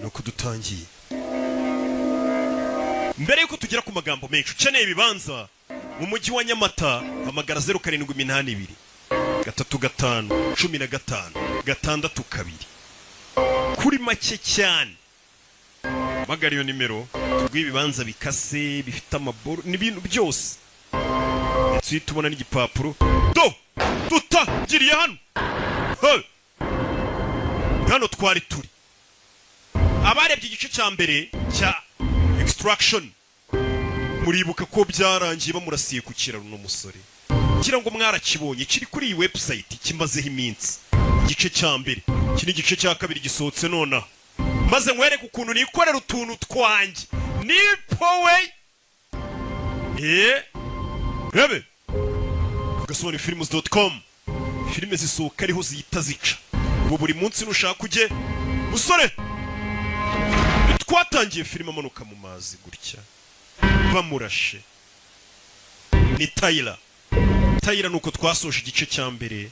nuko dutangiye. Mbere yuko tugera ku magambo menshi ukeneye ibibanza mu mujyi wa Nyamata hamagara 0782 35 15 662 kuri make cyane. Magara iyo nimero tugwibibanza bikase bifite amaboro n'ibintu byose. Ndetse tubona n'igipapuro tutagiriye hano. Hano twari turi abarebye igice cya mbere cya Extraction. Muribuka ko byarangiye bamurasiye ku kiraro no musore. Kira ngo mwarakibonye kiri kuri iyi website kimazeho iminsi. Igice cya mbere kini gice cya kabiri gisohotse nona. Maze nkwereke ukuntu nikorera utuntu twanjye. Nipowe. Rebe. Ugasoma films.com. Filime zisohoka ariho zihita zica. Ubu buri munsi nushaka uje musore. Twatangiye filime amanuka mu mazi gutya. Bamurashe. Ni Tyler nuko twasoje igice cya mbere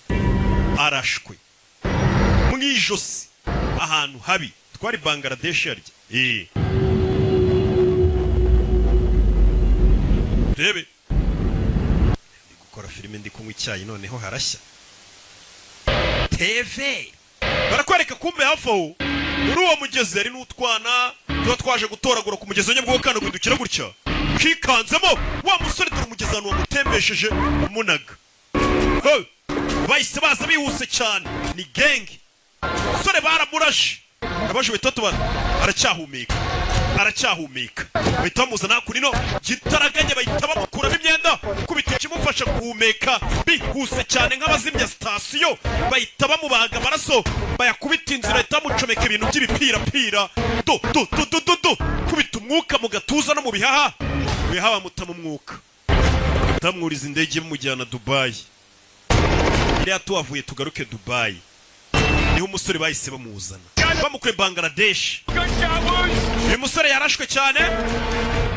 arashwe mwijosi ahantu habi. Twari Bangladesh yarya. Rebe. Ndi gukora filime ndi kunywa icyayi noneho harashya. TV. Barakwereka kumbe hafaho. Muri uwo mugezi ari n'utwana tuba twaje gutoragura ku mugezi nyabwo kandi gudukira gutya. Kikanzemo wa musore dore umugezi hano wamutembesheje umunaga. Bahise baza bihuse cyane. Ni gang. Musore baramurashe. Abaje bitatu aracyahumeka. Bahita bamuzana kuri no gitaraganye bahita bamukuramo imyenda kubita kimufasha guhumeka bihuse cyane nk'abazimya station. Bahita bamubaga amaraso bayakubita inzira bahita bamucomeka ibintu by'ibipira kubita umwuka mu gatuza no mu bihaha. Bihaha bamuta mu mwuka tamwuriza indege mujyana Dubai. Iriya tuwavuye tugaruke Dubai niho umusore bahise bamuzana bamukuye Bangladesh. Uyu musore yarashwe cyane.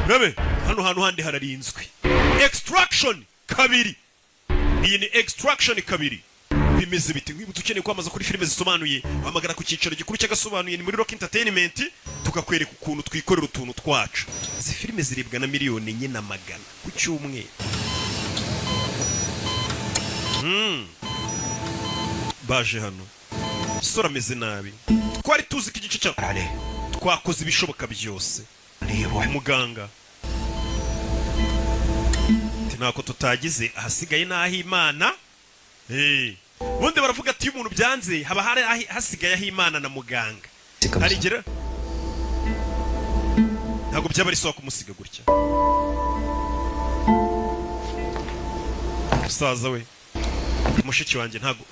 Rebe hano hantu handi hararinzwe. Extraction kabiri. Iyi ni Extraction kabiri. Bimeze biti nk'ibutse ukeneye kwamaza kuri filime zisobanuye amagara ku cyicaro gikuru cy'agasobanuye ni muri Rock Entertainment tukakwereka ukuntu twikorera utuntu twacu. Izi filime ziribwa na miliyoni enye na magana ku cyumweru. Baje hano sora ameze nabi. Twari tuzi ko igice cya twakoze ibishoboka byose. Muganga ntako tutagize ahasigaye naho Imana. Bundi baravuga ati umuntu byanze haba hari hasigaye aho Imana na muganga. Harigera ntago byaba ari so kumusiga gutya. Musaza we mushiki wanjye ntago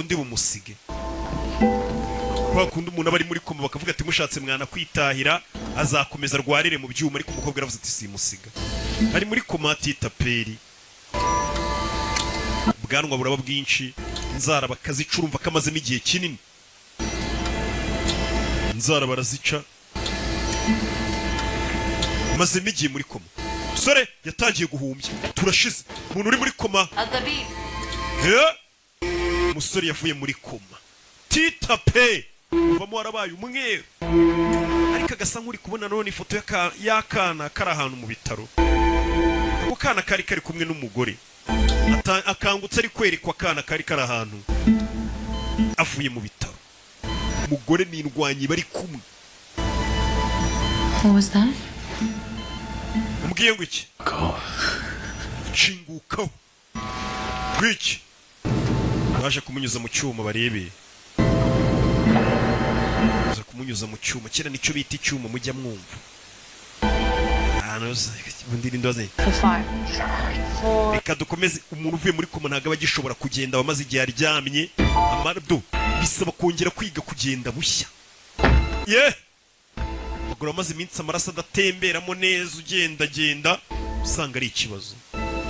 ndi bumusige. Bakunda umuntu abari muri koma bakavuga ati mushatse mwana kwitahira azakomeza rwarire mu byuma ariko umukobwa aravuze ati simusiga. Ari muri koma atitaperi. Bwanwa buraba bwinshi inzara bakazicurumva kamaze n'igihe kinini. Inzara barazica maze n'igihe muri koma. Sore yatangiye guhumbya turashize umuntu uri muri koma. Musore yavuye muri koma titape uvamo warabaye umweru ariko agasa nk'uri kubona none ifoto y'akana kari ahantu mu bitaro. Ako kana kari kumwe n'umugore akangutse ari kwerekwa akana kari ahantu avuye mu bitaro. Umugore n'indwanyi bari kumwe. What was that? Umubwiye ngo iki? Shingukaho. Gwiki baje kumunyuza mu cyuma barebe. Baje kumunyuza mu cyuma kera nicyo bita icyuma mujya mwumva. Bundiri ndoze. Reka dukomeze. Umuntu uvuye muri koma ntago abagishobora kugenda bamaze igihe aryamye amardo bisaba kongera kwiga kugenda bushya. Maguru amaze iminsi amaraso adatemberamo neza ugenda usanga ari ikibazo.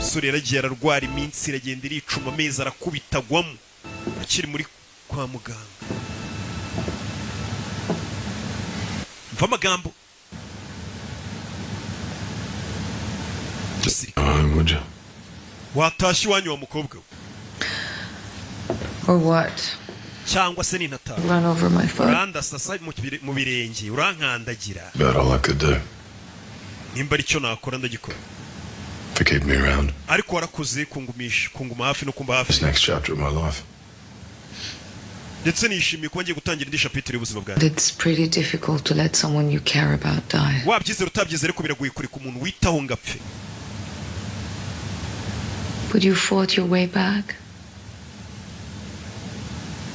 Sore yaragiye ararwara iminsi iragenda iricuma amezi arakubitagwamo akiri muri kwa muganga. Mva amagambo. Watashi wanyu wa mukobwa. Or what? cyangwa se n'intata Run over my foot. uranda sasa mu birenge urankandagira About all I could do. nimba ari cyo nakora ndagikora To keep me around. ariko warakoze kunguma hafi no kumba hafi This next chapter of my life. ndetse nishimiye kuba ngiye gutangira indi chapitre y'ubuzima bwanjye It's pretty difficult to let someone you care about die. wabyizera utabyizera ariko biragoye kureka umuntu witaho ngapfe But you fought your way back.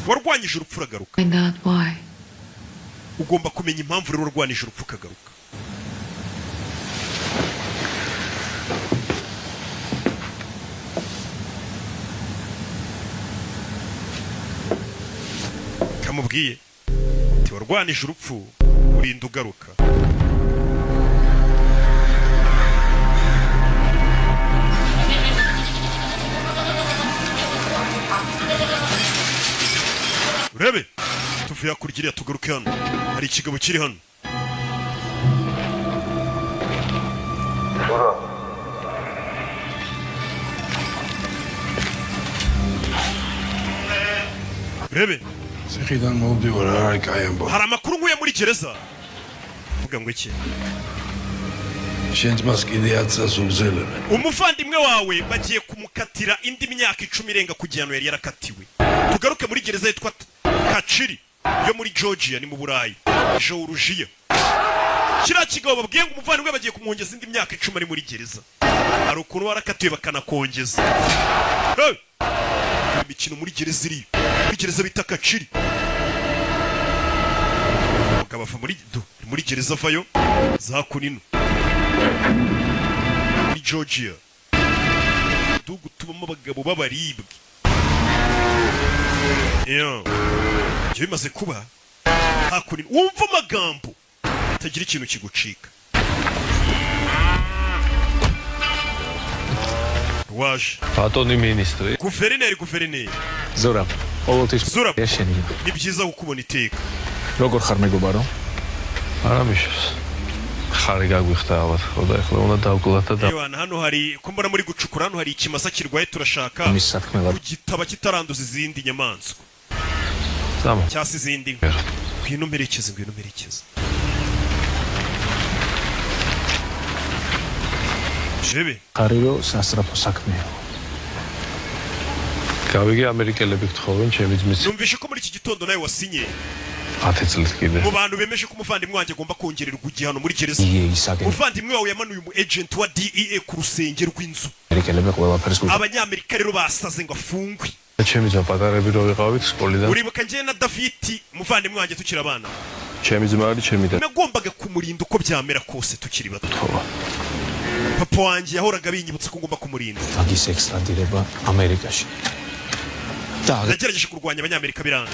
warwanyije urupfu uragaruka Find out why. ugomba kumenya impamvu rero warwanije urupfu ukagaruka kamubwiye ati warwanije urupfu urinda ugaruka urebe tuvuye hakurya iriya tugaruke hano hari ikigabo kiri hano urebe Zeg dan op die waar ik aan ben. hari amakuru nkuye muri gereza uvuga ngo iki Shens maskidiyatsa subzele. umuvandimwe wawe bagiye kumukatira indi myaka 10 irenga ku gihano yari yarakatiwe tugaruke muri gereza yitwa Kachiri yo muri Georgia ni mu Burayi Georgia kira kigabo babwiye ngo umuvandimwe bagiye kumwongeza indi myaka 10 ari muri gereza hari ukuntu warakatiwe bakanakongeza imikino muri gereza iri muri gereza bita Kachiri ukabava muri gereza vayo za kunino muri Georgia tubamo abagabo b'abaribwe iyo bimaze kuba hakunino wumva amagambo atagira ikintu kigucika waje Patoni ministri. guverineri Zora. Ovotis. Zora. Yesheni. ni byiza gukubona iteka Როგორ ხარ მეგობარო? არა მიშოს. ხარი გაგვიხდა ალბათ, ხო და ეხლა უნდა დავგულათ და Yohana hano hari ko mbona muri gucukura hano hari ikimasa kirwaye turashaka მის საქმელად kugitaba kitaranduza izindi nyamaswa ზამო. cyangwa se izindi ngwino mperekeze jebe ხარირო სასწრაფო საქმეა. გავიგე ამერიკელები გთხოვენ ჩემი ძმის numvishe ko muri iki gitondo nawe wasinye 10 წლის კიდე. mu bantu bemeje ko umuvandimwe wanjye agomba kongererwa igihano muri gereza იე ისაგენ umuvandimwe wawe yamanuye umu agent wa DEA ku rusenge rw'inzu ამერიკელები ყველაფერს გულ. abanyamerika rero basaze ngo afungwe ჩემი ძმა პატარები რო ვიყავით სკოლიდან. uribuka njye na David umuvandimwe wanjye tukiri abana ჩემი ძმა არის ჩემი და nagombaga kumurinda uko byamera kose tukiri bato თქო. papa wanjye yahoraga binyibutsa ko ngomba kumurinda მაგის ექსტრადირება ამერიკაში. და nagerageje kurwanya abanyamerika biranga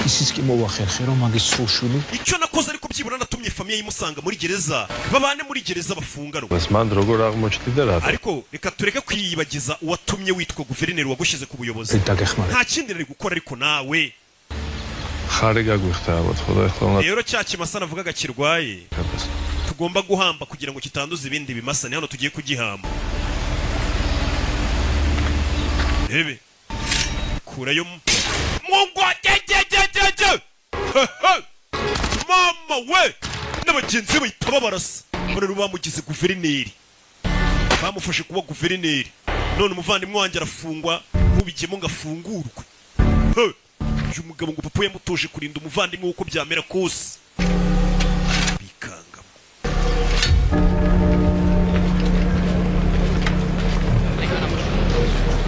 ისიც კი მოვახერხე რომ მაგის სულშვილი icyo nakoze ariko byibura natumye famiye yimusanga muri gereza babane muri gereza bafunganwa ეს მან როგორ აღმოჩნდა რა. ariko reka tureke kwiyibagiza uwatumye witwa guverineri wagushyize ku buyobozi დაგეხმარება. nta kindi nari gukora ariko nawe ხარი გაგვიხდა ალბათ, ხო და ეხლა უნდა rero cya kimasa navugaga kirwaye tugomba guhamba kugira ngo kitanduza ibindi bimasa ni hano tugiye kugihamba rebe kurayo mungu jejejejeje mama we n'abagenzi be bahita babarasa rero bamugize guverineri bamufashe kuba guverineri none umuvandimwe wanjye arafungwa nkubigemo ngafungurwe uyu mugabo ngo papa yamutoje kurinda umuvandimwe uko byamera kose bikangamo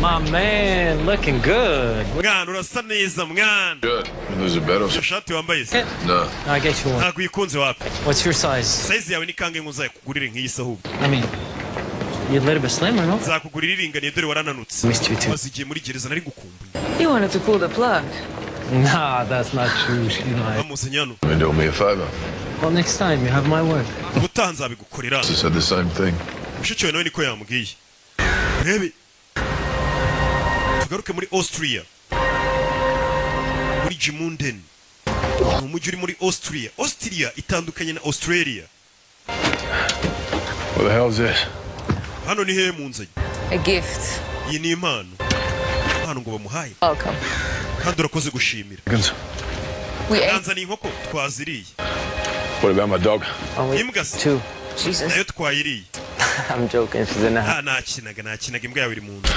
My man, looking good. mwana urasa neza mwana Good. You lose a battle? ishati wambaye se No. I'll get you one. ntabwo uyikunze wapi What's your size? size yawe ni kangahe ngo nzayakugurire nk'iyi se ahubwo I mean, you're a little bit slimmer, no? nzakugurira iringaniye dore warananutse Missed you too. maze igihe muri gereza nari gukumbuye You wanted to pull the plug. Nah, that's not true. You know, bamuzanye hano You do me a favor. well, next time you have my word. ubutaha nzabigukorera Just said the same thing. mushiki wawe nawe niko yamubwiye urebe tugaruke muri Austria muri Gmunden ni umujyi uri muri Austria itandukanye na Australia What the hell is this? hano ni hehe munzanye A gift. iyi ni impano ngo bamuhaye Welcome. kandi urakoze gushimira Chickens. We ate. ganza ni inkoko twaziriye What about my dog? Only imbwa se 2. Jesus. nayo twayiriye I'm joking. She's in the house. nakinaga imbwa yawe iri mu nzu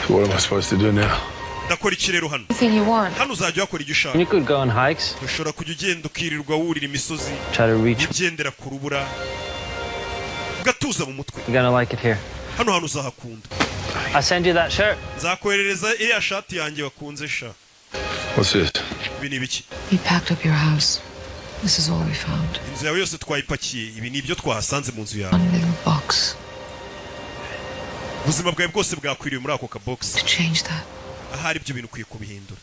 So what am I supposed to do now? ndakora iki rero hano Anything you want. hano uzajya wakora ibyo ushaka You could go on hikes, ushobora kujya ugenda ukirirwa wurira imisozi try to reach. ugendera ku rubura ugatuza mu mutwe You're gonna like it here. hano hantu uzahakunda I send you that shirt. nzakoherereza iriya shati yanjye wakunze sha What's this? ibi ni ibiki We packed up your house. This is all we found. inzu yawe yose twayipakiye ibi ni ibyo twahasanze mu nzu yawe One little box. ubuzima bwawe bwose bwakwiriye muri ako kabogisi To change that. ahari ibyo bintu ukwiye kubihindura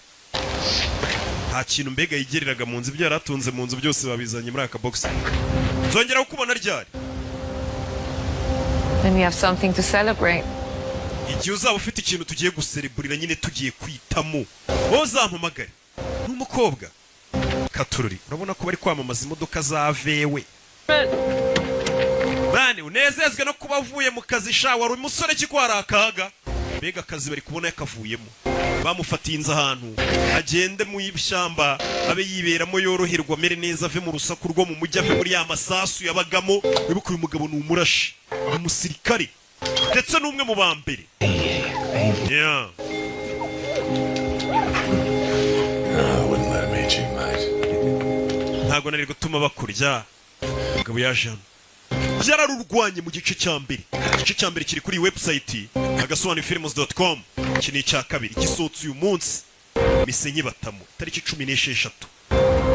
nta kintu mbega yigereraga mu nzu ibyo yari atunze mu nzu byose babizanye muri aka kabogisi nzongera kukubona ryari Then we have something to celebrate. igihe uzaba ufite ikintu tugiye gusereburira nyine tugiye kwitamo wowe uzampamagare n'umukobwa katururi urabona ko bari kwamamaza imodoka za vewe mani unezezwe no kuba avuye mu kazi sha wari umusore kikwara akaga mbega akazi bari kubona yakavuyemo bamufatiye inzu ahantu agende mu ishyamba abe yiberamo yoroherwa amere neza ave mu rusaku rwo mu mujyi ave muri ya masasu yabagamo wibuke uyu mugabo ni umurashi ni umusirikare ndetse n'umwe mu ba mbere yeah. I wouldn't let him eat you, mate. ntabwo nari gutuma bakurya umugabo yaje hano byararurwanye mu gice cya mbere igice cya mbere kiri kuri iyi website agasobanufilms.com iki ni icya kabiri gisohotse uyu munsi misenyi batamo tariki 16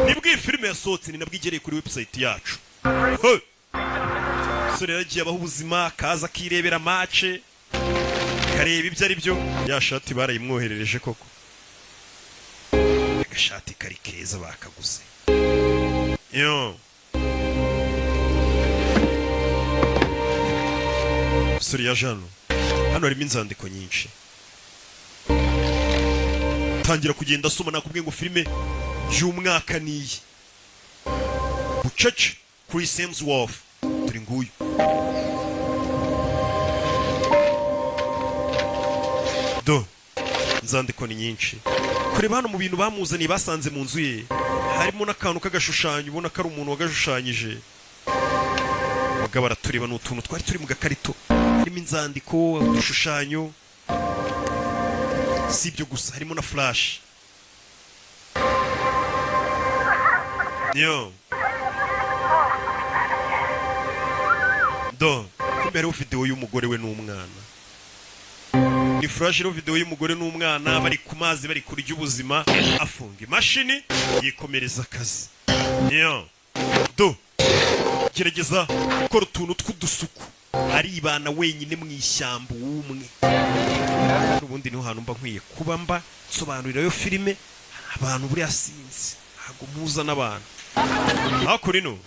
nibwo iyi filime yasohotse ni nabwo igereye kuri website yacu umusore yagiye abaho ubuzima akaza akirebera mace kareba ibyo ari byo ya shati barayimwoherereje koko agashati kari keza bakaguze yo umusore yaje hano harimo inzandiko nyinshi tangira kugenda asoma nakubwiye ngo filime y'umwaka niyi bucece Chris Hemsworth turi nguyu do inzandiko ni nyinshi kureba hano mu bintu bamuzaniye basanze mu nzu ye harimo n'akantu k'agashushanyo ubona ko ari umuntu wagashushanyije waga baratureba n'utuntu twari turi mu gakarito harimo inzandiko udushushanyo si ibyo gusa harimo na flash yo do imbere video y'umugore we n'umwana ni flash ro video y'umugore n'umwana bari ku mazi bari kurya ubuzima afunga imashini yikomereza akazi yo do gerageza gukora utuntu tw'udusuku aribana wenyine mu ishyamba umwe ubundi niho hantu mba nkwiye kuba mba nsobanurira yo filime abantu buri asinzi ntabwo muza n'abantu hakuri no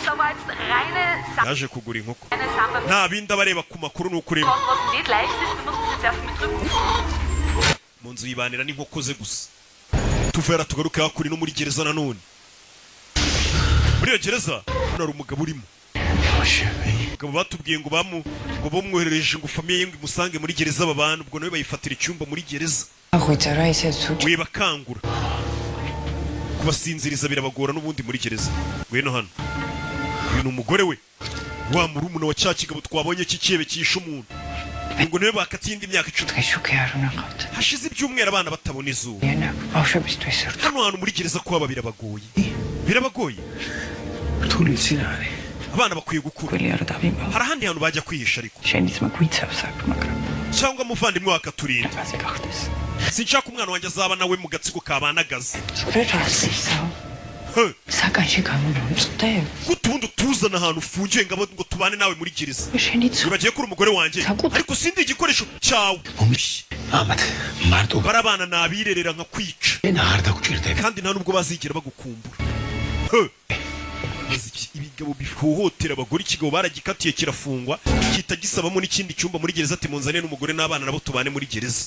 Soweit reine Sache. yaje kugura inkoko Eine Sache. nta bindi abareba ku makuru ni ukureba Was nicht leicht ist, du musst es jetzt erst mit drücken. mu nzu yibanira n'inkoko ze gusa tuvera tugaruke hakuri no muri gereza nanone muri iyo gereza hano hari umugabo urimo umugabo batubwiye ngo ngo bamwoherereje ngo famiye ye ngo imusange muri gereza aba bantu ubwo nawe bayifatira icyumba muri gereza we bakangura kubasinziriza birabagora n'ubundi muri gereza ngwino hano uyu ni umugore we wa murumuna wa cya kigabo twabonye cy'ikebe cyishe umuntu ngo niwe bakatiye indi myaka 10 hashize ibyumweru abana batabona izuba hano hantu muri gereza kuhaba birabagoye abana bakwiye gukura hari ahandi hantu bajya kwihisha ariko cyangwa umuvandimwe wakaturinda sinshaka umwana wanjye azaba nawe mu gatsiko kabanagaza gutubundi tuzana ahantu ufungiye ngo tubane nawe muri gereza bibagiye kuri umugore wanjye ariko sindi igikoresho cyawe barabana nabirerera nka kwica kandi nta nubwo bazigera bagukumbura ibigabo bihohotera abagore ikigabo baragikatiye kirafungwa kita gisabamo n'ikindi cyumba muri gereza ati munzane n'umugore n'abana nabo tubane muri gereza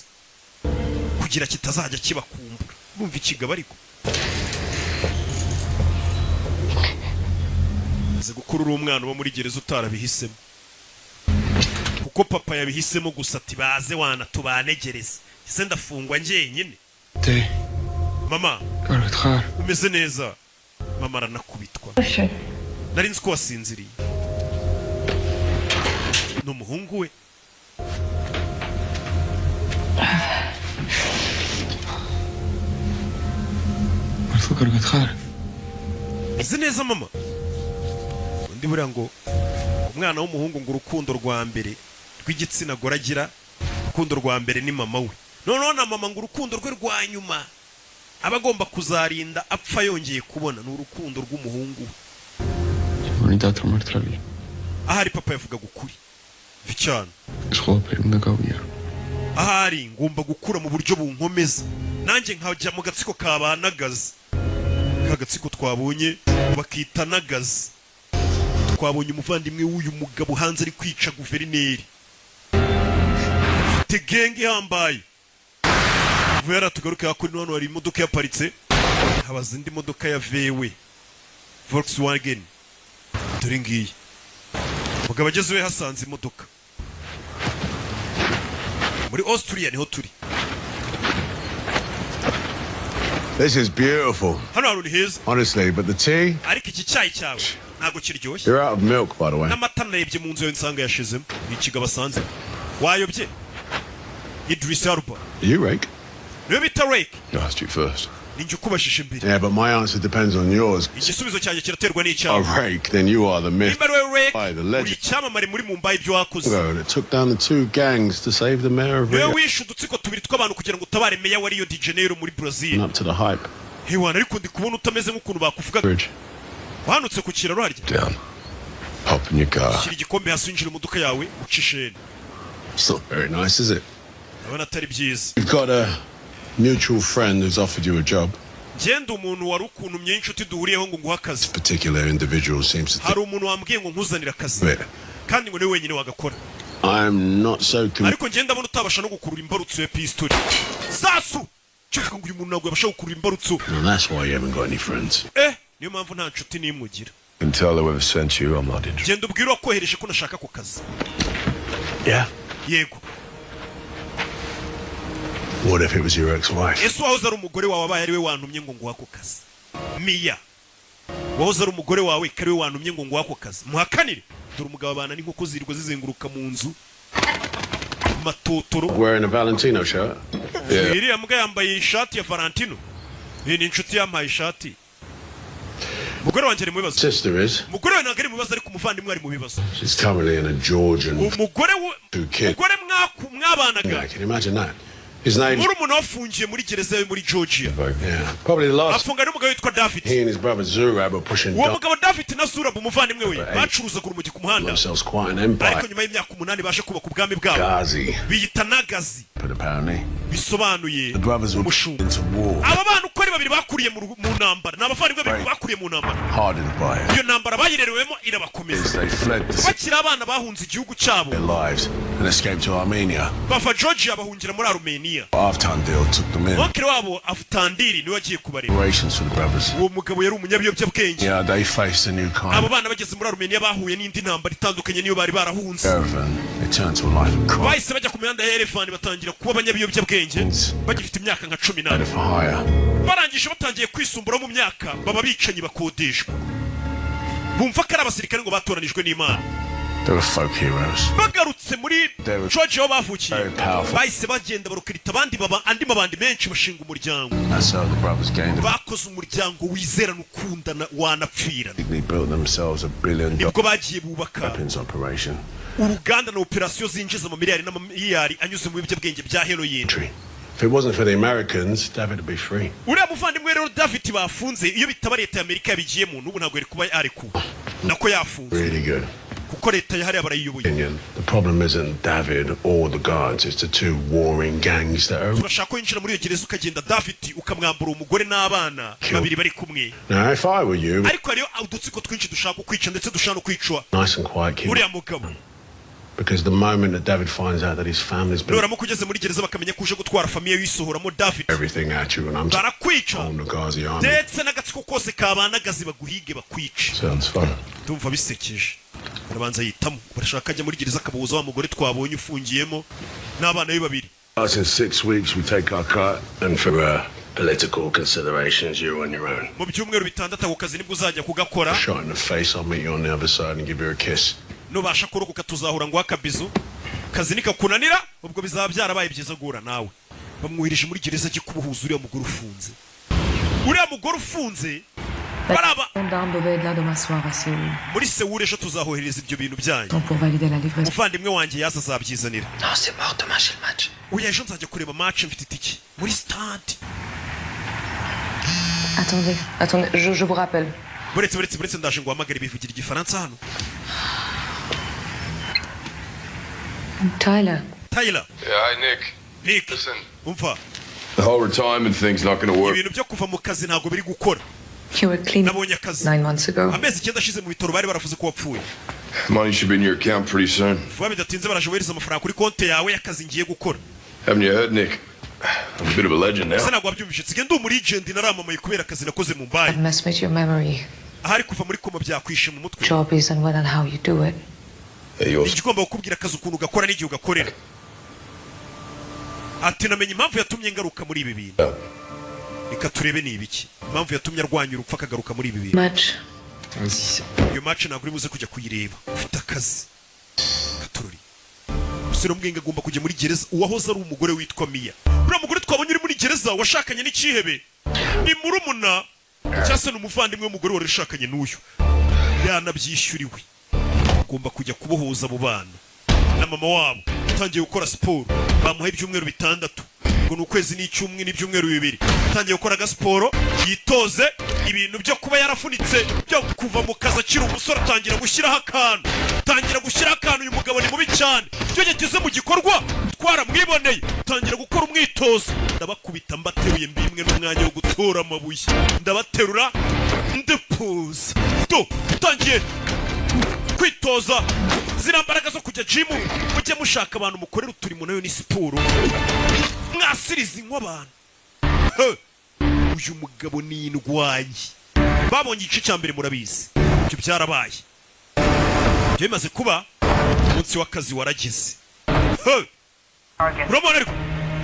kugira kitazajya kibakumbura bumva ikigabo ariko ze gukurura umwana wo muri gereza utarabihisemo kuko papa yabihisemo gusa ati baze wana tubane gereza ese ndafungwa njyenyine T. mama Kar khar. umeze neza mama aranakubitwa nari nzi ko wasinziriye ni umuhungu we Marfu kar khar. umeze neza mama undi buriya ngo umwana w'umuhungu ngo urukundo rwa mbere rw'igitsina gore agira urukundo rwa mbere ni mama we noneho na mama ngo urukundo rwe rwa nyuma aba agomba kuzarinda apfa yongeye kubona ni urukundo rw'umuhungu we Oni da tramar travi. ahari papa yavugaga ukuri vicyana Schope im Nagawiya. ahari ngomba gukura mu buryo bunkomeza nanjye nkajya mu gatsiko kabanagaza ka gatsiko twabonye bakita nagaza twabonye umuvandimwe w'uyu mugabo hanze ari kwica guverineri afite genge ihambaye vuba yaratugaruke hakuri hano hari imodoka yaparitse habaza indi modoka ya VW Volkswagen dore ngiyi mugabo agezewe hasanze imodoka muri Austria niho turi This is beautiful. hano hari uri heza Honestly, but the tea, ariko iki cyayi cyawe ntabwo kiryoshye you're out of milk, by the way. n'amata narebye mu nzu yawe nsanga yashizemo ni ikigabo asanze wayobye Idris Elba You rake? niyo bita Rake I asked you first. ninjye ukubashije imbere Yeah, but my answer depends on yours. igisubizo cyanjye kiraterwa A n'icyawe rake, then you are the myth. nimba ari wowe By Rake the uri legend. icyamamare muri Mumbai ibyo wakoze That took down the two gangs to save the mayor of niwe Rio. wishe udutsiko tubiri tw'abantu kugira ngo utabare meya wa Rio de Janeiro muri Brazil And up to the hype. hewana ariko ndi kubona utameze nk'ukuntu bakuvuga Bridge. wahanutse ku kiraro harya Down. Hop in your car. shyira igikombe hasi winjira imodoka yawe uca isheni It's not very nice, is it? ndabona atari byiza You've got a mutual friend who's offered you a job. ngenda umuntu wari ukuntumye inshuti duhuriyeho ngo nguhe akazi Particular individual seems to hari think. umuntu wambwiye ngo nkuzanire akazi Yeah. kandi ngo niwe wenyine wagakora I'm not so convinced. ariko ngenda ndabona utabasha no gukurura imbarutso ya pistoli sasu kivuga ngo uyu muntu ntabwo yabasha gukurura imbarutso And that's why you haven't got any friends. niyo mpamvu nta nshuti n'imwe ugira And tell whoever sent you I'm not interested. genda ubwire uwakohereje ko nashaka ako kazi Yeah? yego What if it was your ex-wife? ese wahoze ari umugore wawe abaye ari we wantumye ngo nguhe ako kazi miya wahoze ari umugore wawe ko ari we wantumye ngo nguhe ako kazi muhakanire dore umugabo abana n'inkoko zirirwa zizenguruka mu nzu matotoro Wearing a Valentino shirt? Yeah. iriya mbwa yambaye ishati ya Valentino iyi ni inshuti yampaye ishati umugore wanjye ari mu bibazo Sister is. umugore we ntabwo ari mu bibazo ariko umuvandimwe ari mu bibazo She's currently in a Georgian. umugore we Two kids. umugore mwabanaga Yeah, can you imagine that? His name's. muri umuntu wafungiye muri gereza yo muri Georgia Yeah. Probably the last. afunga n'umugabo witwa David He and his brother Zurab are pushing uwo mugabo David na Zurab umuvandimwe we Hey. bacuruzaga urumogi ku muhanda themselves quite an ariko empire. nyuma y'imyaka 8 baje kubaka ubwami bwabo Ghazi. biyita Nagazi But apparently, bisobanuye the brothers were umushumba into war. aba bana uko ari babiri bakuriye mu ntambara ni abavandimwe babiri bakuriye mu ntambara Hardened by it. iyo ntambara bayirerewemo As irabakomeza they fled bakiri abana bahunze igihugu cyabo their lives and escaped to Armenia. bava Georgia bahungira muri Armenia Aftan deal took them in. wakiri wabo Avtandiri niwe agiye kubareba Operations for the brothers. uwo mugabo yari umunyabiyobyabwenge Yeah, they faced a new abo kind. bana bageze muri Armenia bahuye n'indi ntambara itandukanye niyo bari barahunze Caravan. They turned to a life of crime. bahise bajya ku mihanda ya Elephant batangira kuba abanyabiyobyabwenge bagifite imyaka nka Better 18 for hire. barangije batangiye kwisumbura mu myaka baba bicanyi bakodeshwa bumva ko ari abasirikare ngo batoranijwe n'Imana They were folk heroes. bagarutse muri They were Georgia aho bavukiye very powerful. bahise bagenda barukirita andi mabandi menshi bashinga umuryango That's how the brothers gained a bakoze umuryango wizerana ukundana wanapfirana They built themselves $1 billion nibwo bagiye bubaka weapons operation. uruganda na operasiyo zinjiza amamiliyari n'amamiliyari anyuze mu biyobyabwenge bya heroin If it wasn't for the Americans, David would be free. uriya muvandimwe rero David bafunze iyo bitaba leta ya Amerika yabigiyemo n'ubu ntabwo yari kuba arekuwe nako yafunze Really good. kuko leta yahariye barayiyoboye Opinion. The problem isn't David or the guards, it's the two warring gangs that are. turashaka ko yinjira muri iyo gereza ukagenda David ukamwambura umugore n'abana babiri bari kumwe Now, if I were you, ariko hariyo udutsiko twinshi dushaka kwica ndetse dushaka no kwicwa nice and quiet kid. uriya mugabo Because the moment that David finds out that his family's been nuramuka ugeze muri gereza bakamenya ko uje gutwara famiye wisohoramo David everything at you, and I'm barakwica on the Ghazi army. ndetse n'agatsiko kose kabanagazi baguhige bakwice Sounds fun. ndumva bisekeje barabanza yitamo barashaka ajya muri gereza akabuza wa mugore twabonye ufungiyemo n'abana be babiri Us in 6 weeks, we take our cut, and for political considerations, you're on your own. mu byumweru bitandatu ako kazi nibwo uzajya kugakora. Shot in the face, I'll meet you on the other side and give you a kiss. Nubasha kurokoka tuzahura ngo akabizu. Kazi nikakunanira ubwo bizaba byarabaye byiza gura nawe. Bamwuhirije muri gereza gikubuhuza uriya mugore ufunze. Uriya mugore ufunze baraba muri Seoul ejo tuzahohereza ibyo bintu byanyu. Muvandimwe wanjye yaza azabyizanira. Non, c'est mort demain, j'ai le match. Uyu ejo nzajya kureba match mfite itiki muri stade. Attendez, je vous rappelle. Buretse ndaje ngo hamagare bivugira igifaransa hano. Tyler. Yeah, hi, Nick. Listen. Umva. The whole retirement thing's not gonna work. Ibintu byo kuva mu kazi ntago biri gukora. You were clean Nabonye akazi 9 months ago. Amezi 9 ashize mu bitoro bari baravuze ko wapfuye. Money should be in your account pretty soon. Vuba bidatinze barajohereza amafaranga kuri konti yawe y'akazi ngiye gukora. Haven't you heard, Nick? I'm a bit of a legend now. Ese ntabwo wabyumvise nsigaye ndi legend naramamaye kubera akazi nakoze mu Mumbai. I've messed with your memory. Ahari kuva muri koma byakwishe mu mutwe. Job isn't when and how you do it. Hey, yours. Igomba kukubwira akazi ukuntu gakora n'igihe ugakorera. Ati namenye impamvu yatumye ngaruka muri ibi bintu. Reka turebe ni ibiki. Impamvu yatumye arwanya urupfu akagaruka muri ibi bintu. Match. Iyo match ntabwo uri buze kujya kuyireba. Ufite akazi. Katurori. Usiro mbwenga agomba kujya muri gereza uwahoze ari umugore witwa Mia. Uriya mugore twabonye uri muri gereza washakanye n'ikihebe. Ni murumuna cyase n'umuvandimwe w'umugore wari ushakanye n'uyu. Yanabyishyuriwe. Agomba kujya kubohoza abo bana. Na mama wabo utangiye gukora siporo bamuha ibyumweru bitandatu ngo n'ukwezi n'icyumwe n'ibyumweru bibiri utangiye gukora gasiporo yitoze ibintu byo kuba yarafunitse byo kuva mu kazi akiri umusore atangira gushyiraho akantu uyu mugabo ni mubi cyane byo yageze mu gikorwa twaramwiboneye utangira gukora umwitozo ndabakubita mbateruye mbimwe n'umwanya wo gutora amabuye ndabaterura ndepoza utangiye kwitoza zira mbaraga zo kujya gym mujye mushaka abantu mukorera uturimo nayo ni siporo mwasiriza nk'abantu uyu mugabo ni indwanyi babonye igice cya mbere murabizi ibyo byarabaye byo bimaze kuba umunsi w'akazi waragize urabona ariko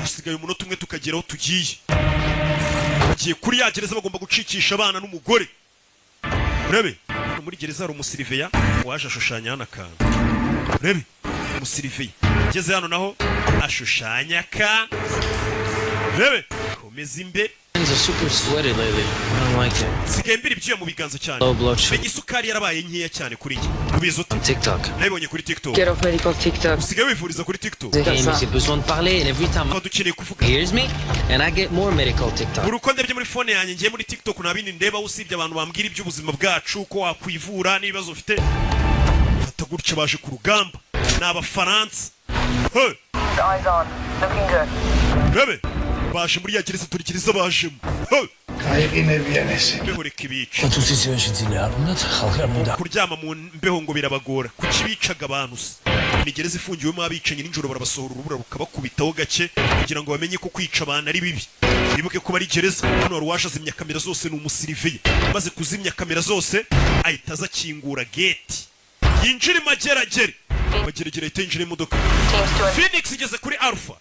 hasigaye umunota umwe tukageraho tugiye kuri ya gereza bagomba gucikisha abana n'umugore urebe muri gereza hari umusiriveya waje ashushanya hano akantu urebe umusiriveya ageze hano naho ashushanya akantu urebe komeza imbere Hands are super sweaty lately. I don't like it. sigaye mbiri ibyuya mu biganza cyane Low blood sugar. menya isukari yarabaye nkeya cyane kuri njye ubizi ute TikTok. nabibonye kuri TikTok Get off medical TikTok. usigaye wifuriza kuri TikTok Hey, mais j'ai besoin de parler, and every time ko dukeneye kuvuga he hears me, and I get more medical TikTok. buri uko ndebye muri phone yanjye ngiye muri TikTok nta bindi ndeba usibye abantu bambwira iby'ubuzima bwacu ko wakwivura n'ibibazo ufite fata gutya baje ku rugamba ni abafaransa Eyes on. Looking good. rebe baje muri ya gereza turikiriza bajemo Viene vienes. mbeho reka ibica kuryama mu mbeho ngo birabagora kuki bicaga abantu se ni gereza ifungiwemo abicanyi nijoro barabasohora urubura rukabakubitaho gake kugira ngo bamenye ko kwica abantu ari bibi bibuke ko bari gereza hano wari waje azimya kamera zose ni umusiriviye maze kuzimya kamera zose ahita aza akingura gate yinjira imageragere mageragere ahita yinjira imodoka Phoenix igeze kuri Alpha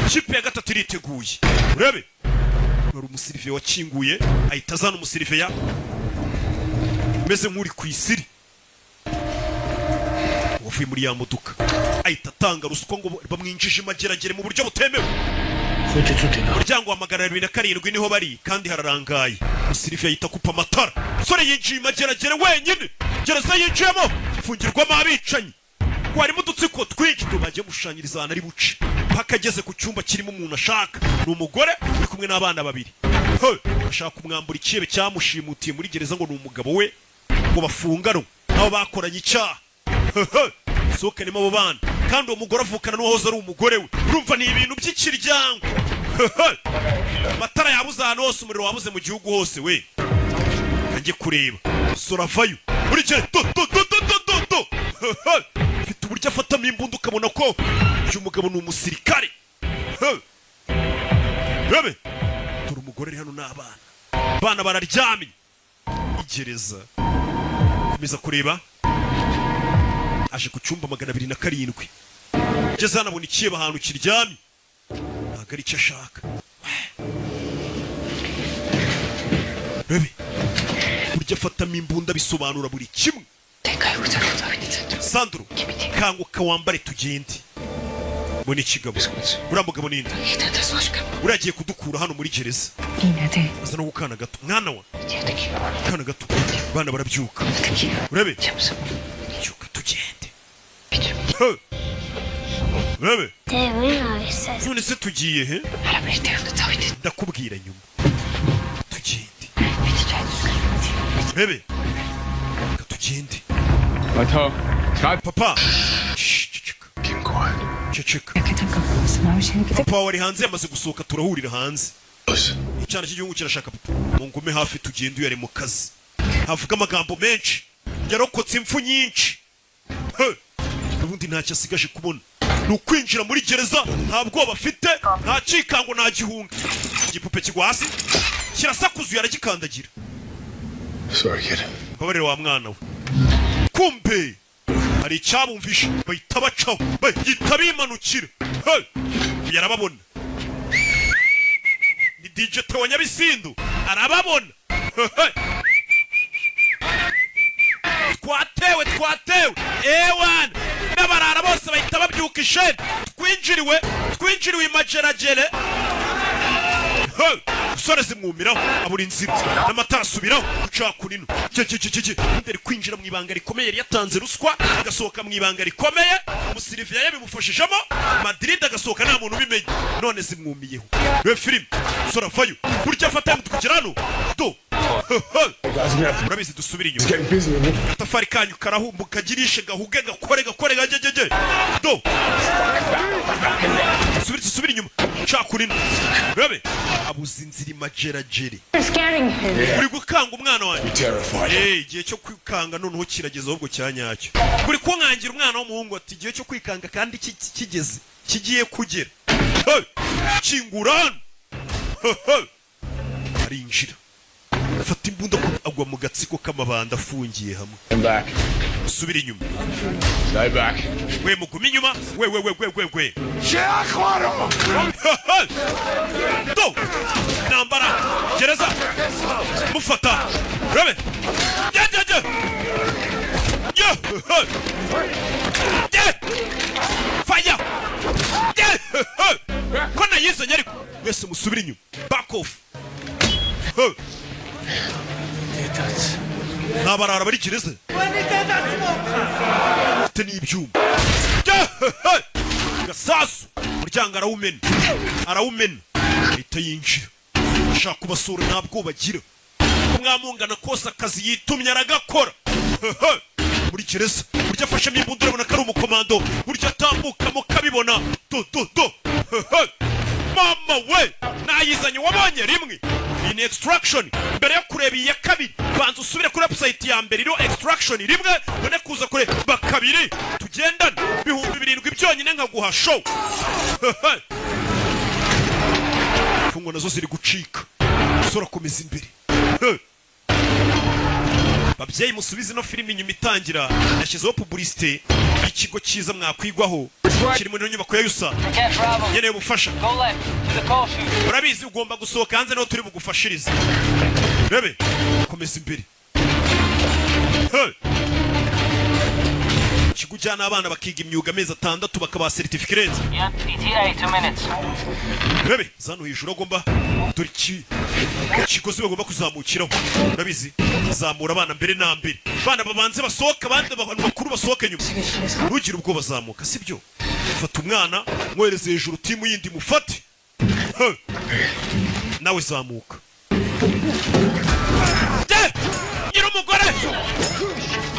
ikipe ya gatatu iriteguye urebe wari umusiriviye wakinguye ahita azana umusiriviya meze nk'uri ku isiri wavuye muri ya modoka ahita atanga ruswa ngo bamwinjije imageragere mu buryo butemewe umuryango wa 207 niho bari kandi hararangaye umusiriviye ahita akupa amatara sore yinjiye imageragere wenyine gereza yinjiyemo ifungirwamo abicanyi harimo udutsiko twinshi tubagiye mushushanyiriza ahantu ari buce mpaka ageze ku cyumba kirimo umuntu ashaka ni umugore uri kumwe n'abana babiri ashaka kumwambura ikiyebe cyamushimutiye muri gereza ngo ni umugabo we ngo bafunganwe nabo bakoranye icyaha sohokanemo abo bana kandi uwo mugore avukana n'uwahoze ari umugore we urumva ni ibintu by'ikiryango amatara yabuze ahantu hose umuriro wabuze mu gihugu hose we kanjye kureba soravayo buri gihe mfite uburyo afatamo imbunda ukabona ko uyu mugabo ni umusirikare rebe dore umugore ari hano n'abana abana bararyamye igereza komeza kureba aje ku cyumba 207 ageze hano abona ikiyeba ahantu kiryamye ntabwo ari icyo ashaka. Rebe burya afatamo imbunda bisobanura buri kimwe. Sandro kanguka wambare tugende. Mbona ikigabo uriya mugabo ninde? Uragiye kudukura hano muri gereza. Aza no gukana gato mwana wa kana gato bana barabyuka. Urebe byuka tugende. Urebe none se tugiye he? Ndakubwira nyuma tugende. Urebe tugende. Papa ceceka. Papa wari hanze yamaze gusohoka turahurira hanze. Icyana cy'igihugu kirashaka papa mu ngume hafi tugende uyari mu kazi. Havuga amagambo menshi yarokotse impfu nyinshi. Ubundi ntacyo asigaje kubona ni ukwinjira muri gereza. Nta bwoba afite nta cikango nta gihunga. Igipupe kigwa hasi kirasakuzuye aragikandagira. Sorry, kid. Babarira wa mwana we. Kumbe hari icyabumvisha bahita bacaho bahita bimanukira. Yarababona ni DJ Theo Nyabisindu arababona. Twatewe ewan n'abarara bose bahita babyuka isheni. Twinjiriwe imageragere. Usore zimwumiraho abura inzira n'amatara asubiraho uca kunino. Nderi kwinjira mu ibanga rikomeye yari yatanze ruswa agasohoka mu ibanga rikomeye. Umusiriviya yabimufashijemo Madrid agasohoka nta muntu ubimenye. None zimwumiyeho. We film usora vayo burya afata mutugera hano do. Urabizi dusubira inyuma. Tafari kanyu karahumbu kagirishe gahuge gakore gajejeje do. Subira inyuma uca kunino. Rebe abuze inzira imageragere. Uri gukanga umwana wanjye. Igihe cyo kwikanga noneho kirageze ahubwo cyanyacyo. Uri kunkangira umwana w'umuhungu ati igihe cyo kwikanga kandi kigeze kigiye kugera. Kingurana. Arinjira afata imbunda agwa mu gatsiko k'amabanda afungiye hamwe. Subira inyuma. Stay back. We mugumi inyuma. We. Do. Nambara. Gereza. Mufata. Rebe. Yeah. Fire. Kona yeso nyariko. Wese musubira inyuma. Back off. Nabarara bari gereza. Teni ibyuma. Gasasu. Muryango arawumena. Ahita yinjira. Ashaka kubasura ntabwo bagira. Umwamungana kose akazi yitumye aragakora. Muri gereza. Burya afashemo imbunda urabona ko ari umukomando. Burya atambuka mukabibona. Do. Mama we nayizanye wabonye rimwe. In extraction mbere yo kureba iya kabiri banza usubire kuri website ya mbere iro extraction rimwe none kuza kure bakabiri tugendana 7,000 byonyine nkaguha show. Fungo nazo ziri gucika sora komeza imbere. Babyeyi musubize no filimi inyuma itangira yashyizeho publicité ikigo cyiza mwakwigwaho kiri mu nyubako ya Yusa yeneye bufasha. Urabizi ugomba gusohoka hanze naho turi bugufashirize. Rebe komeza imbere. Kigujyana abana bakiga imyuga amezi 6 bakaba certificate. Rebe zano hejuru agomba dore kigozi bagomba kuzamukiraho. Urabizi zamura abana mbere na mbere. Bana babanze basohoka abandi bakuru basohoke nyuma. Ntugire ubwo bazamuka sibyo. Fata umwana mwereze hejuru timu yindi mufate. Nawe zamuka. Nyirumugore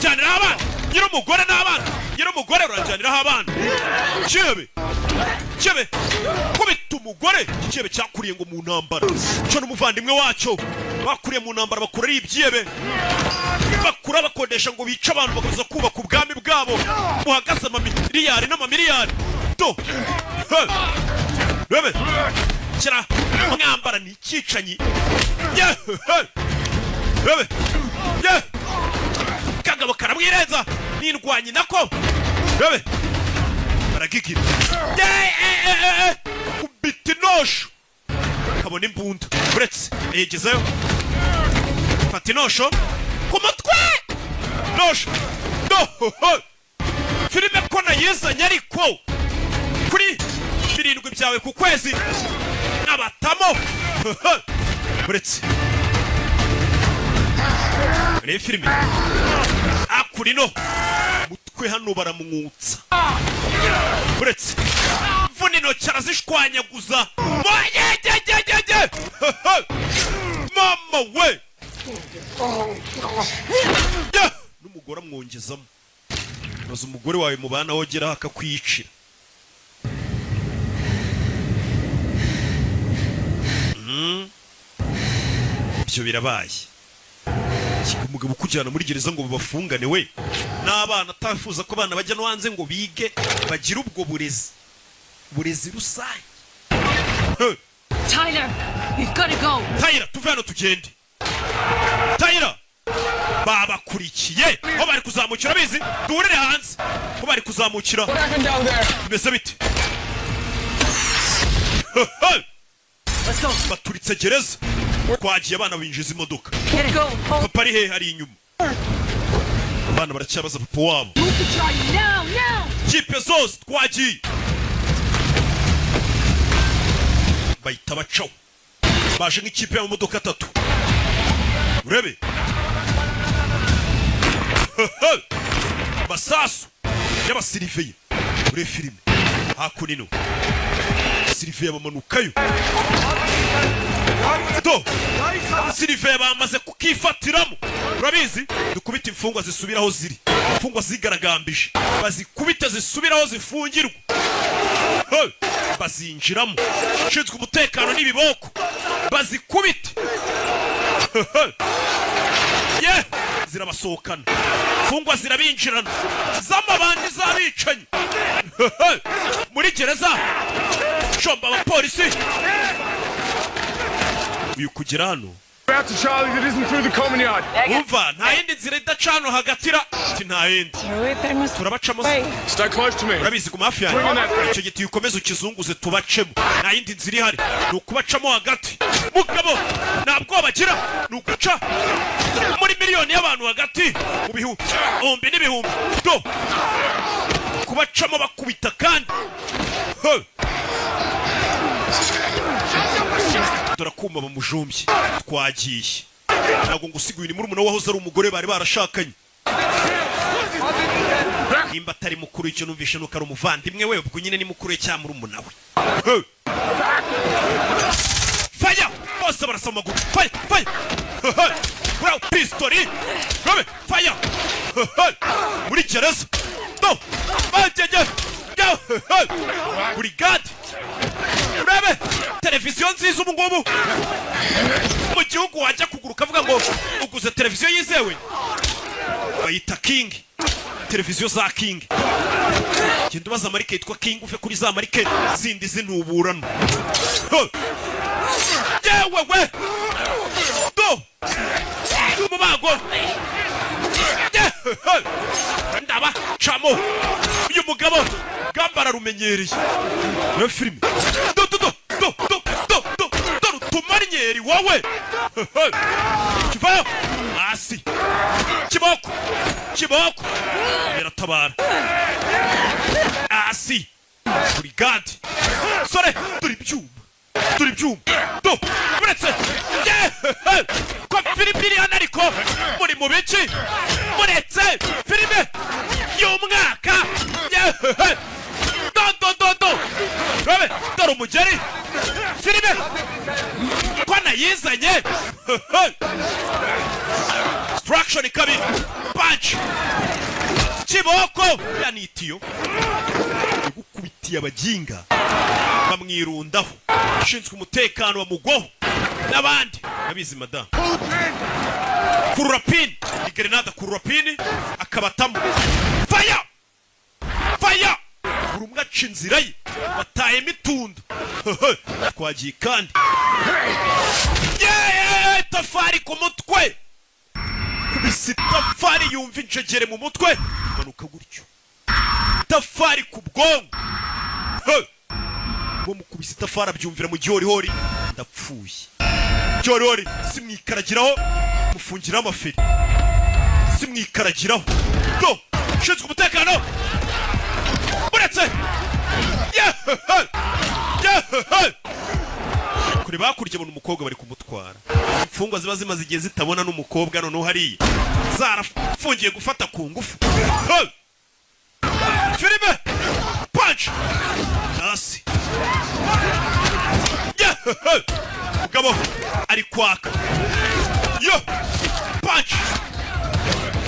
janira abana. Nyirumugore n'abana. Nyirumugore uranjaniraho abana. Chebe kubita umugore chebe cyakuriye ngo mu ntambara. Cyo n'umuvandimwe wacyo bakuriye mu ntambara bakura ari ibyebe. Bakura bakodesha ngo bica abantu bakaza kubaka ubwami bwabo. Muhagaze amamiliyari n'amamiliyari. Do. Rebe. Kira mwambara ni cyicanyi. Rebe. Kagabo karamwirenza n'indwanyi nako. Rebe. Baragikira. akubita inosho kabona imbunda uretse yegezeyo fata inosho ku mutwe nosho no filime ko nayizanye ariko kuri 7 byawe ku kwezi nabatamo uretse ni filime akurino mutwe hano baramwutsa uretse vunino carazishwanyaguza mama we n'umugore amwongezamo maze umugore wawe mubana wogera akakwicira ibyo birabaye umugabo kujyana muri gereza ngo babafungane we n'abana atafuza ko abana bajya no hanze ngo bige bagira ubwo burezi rusange. Tyler, we've got to go. Tyler, tuve hano tugende. Tyler, babakurikiye aho bari kuzamukira bizi duhurire hanze aho bari kuzamukira bimeze bite? Let's go. Baturitse gereza twagiye abana binjiza imodoka. Let's go. Papa ari he hari inyuma abana baracyabaza papa wabo kipe zose twagiye bahita bacaho baje nk'ikipe y'amamodoka 3 urebe basasu y'abasiriveye ure filime hakunino siriveye bamanukayo do siriveye bamaze kukifatiramo urabizi dukubita imfungwa zisubiraho ziri imfungwa zigaragambije bazikubita zisubiraho zifungirwa bazinjiramo shinzwe umutekano n'ibiboko bazikubita ye zirabasohokana imfungwa zirabinjirana z'amabandi z'abicanyi muri gereza shomba abapolisi uyu kugera hano umva nta yindi nzira idacano hagatira ati nta yindi turabacamo urabizi ku mafi yanjye icyo giti ukomeza ukizunguze tubacemo nta yindi nzira ihari ni ukubacamo hagati mugabo ntabwo bagira ni uguca muri miliyoni y'abantu hagati mu bihumbi n'ibihumbi do kubacamo bakubita kandi turakuma bamujumbye twagiye ntabwo ngusiguye ni murumuna wahoze ari umugore bari barashakanye nimba atari mukuru icyo numvishe nuko ari umuvandimwe we ubwo nyine ni mukuru cya murumuna we faya bose barasa amaguru faya bro pistoli rabe faya muri gereza do bajeje brigade urabe televiziyo nziza ubu ngubu mu gihugu wajya kuguruka avuga ngo uguze televiziyo yizewe bayita King televiziyo za King genda ubaza marike yitwa King uve kuri za marike zindi zinuburana yewe we do umubago ndaba chamo uyu mugabo gambara rumenyereye no filime do tumarinyeri wowe kivayo hasi kiboko yaratabara hasi brigade sore turi byuma do uretse ko filime hano ariko muri mu biki muretse filime y'umwaka do rabe dore umugeri filime ko nayizanye structure kabiri punch kiboko yanitiyo gukubitiye abajinga bamwirundaho shinzwe umutekano wa mugoho n'abandi abizi madam kururapini igrenada kururapini akabatamo fire urumwa cinzira ye bataye mitunda twagiye kandi tafari ku mutwe kubisi tafari yumva injegere mu mutwe manuka gutyo tafari ku bwonko ngo mukubise itafari abyumvira mu gihorihori ndapfuye gihorihori simwikaragiraho mufungiraho amaferi simwikaragiraho do ushinzwe umutekano uretse kuri bakurya bona umukobwa bari kumutwara imfungwa ziba zimaze igihe zitabona n'umukobwa noneho hariya zarafungiye gufata ku ngufu filime punch hasi mugabo ari kwaka yo punch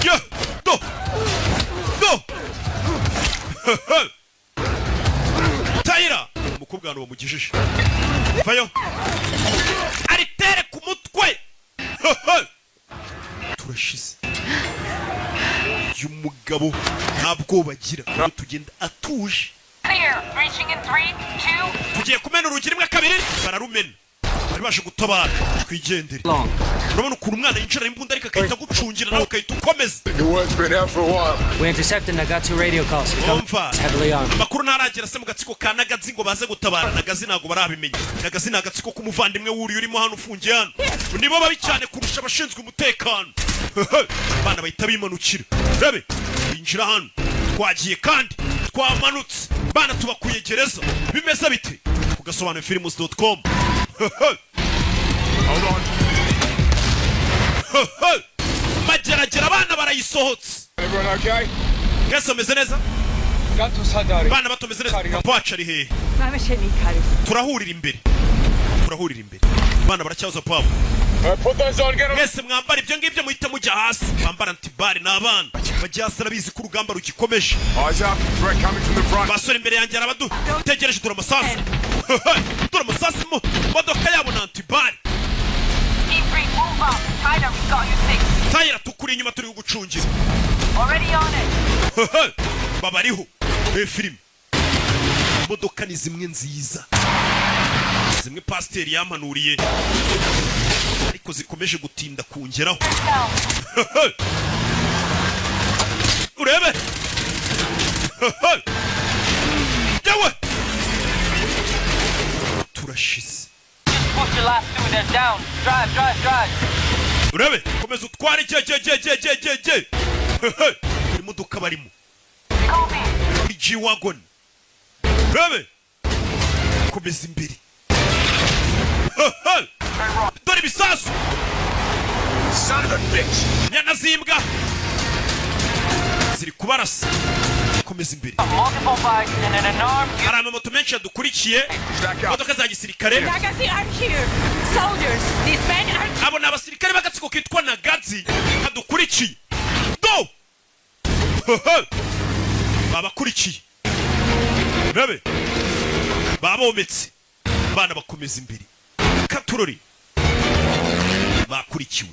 yo do tayira umukobwa hano bamugijije vayo aritere ku mutwe turashize y'umugabo ntabwo bagira tugenda atuje tugiye kumena urugi rimwe kabiri bararumena bari baje gutabara twigendere urabona ukuntu umwana yinjira imbunda ariko akahita gucungira nawe ukahita ukomeza We intercepted Nagatsu radio calls. amakuru ntaragera se mu gatsiko ka Nagazi ngo baze gutabara Nagazi ntabwo barabimenya Nagazi ni agatsiko k'umuvandimwe wuriye urimo hano ufungiye hano nibo babi cyane kurusha abashinzwe umutekano bana bahita bimanukira rebe binjira hano twagiye kandi twamanutse bana tubakuye gereza bimeze bite kugasobanura films.com Hold on. mageragera abana barayisohotse Everyone okay? mwese ameze neza bana batomeze neza papa wacu ari hehe turahurira imbere bana baracyaza papa mwese mwambara ibyo ngibyo muhita mujya hasi bambara antibari n'abana bajya hasi arabizi ko urugamba rugikomeje basore imbere yanjye arabadu tegereje dore amasasu mu modoka yabo na antibari tayira tukuri inyuma turi gucungira babariho filime imodoka ni zimwe nziza zimwe pasiteri yampanuriye ariko zikomeje gutinda kungeraho urebe yawe turashize urebe komeza utware je imodoka barimo G-Wagon urebe komeza imbere dore ibisasu nyana zimbwa ziri kubarasa komeza imbere hari amamoto menshi yadukurikiye imodoka za gisirikare abo ni abasirikare b'agatsiko kitwa Nagazi badukurikiye do babakurikiye urebe babometse bana bakomeza imbere katurori bakurikiwe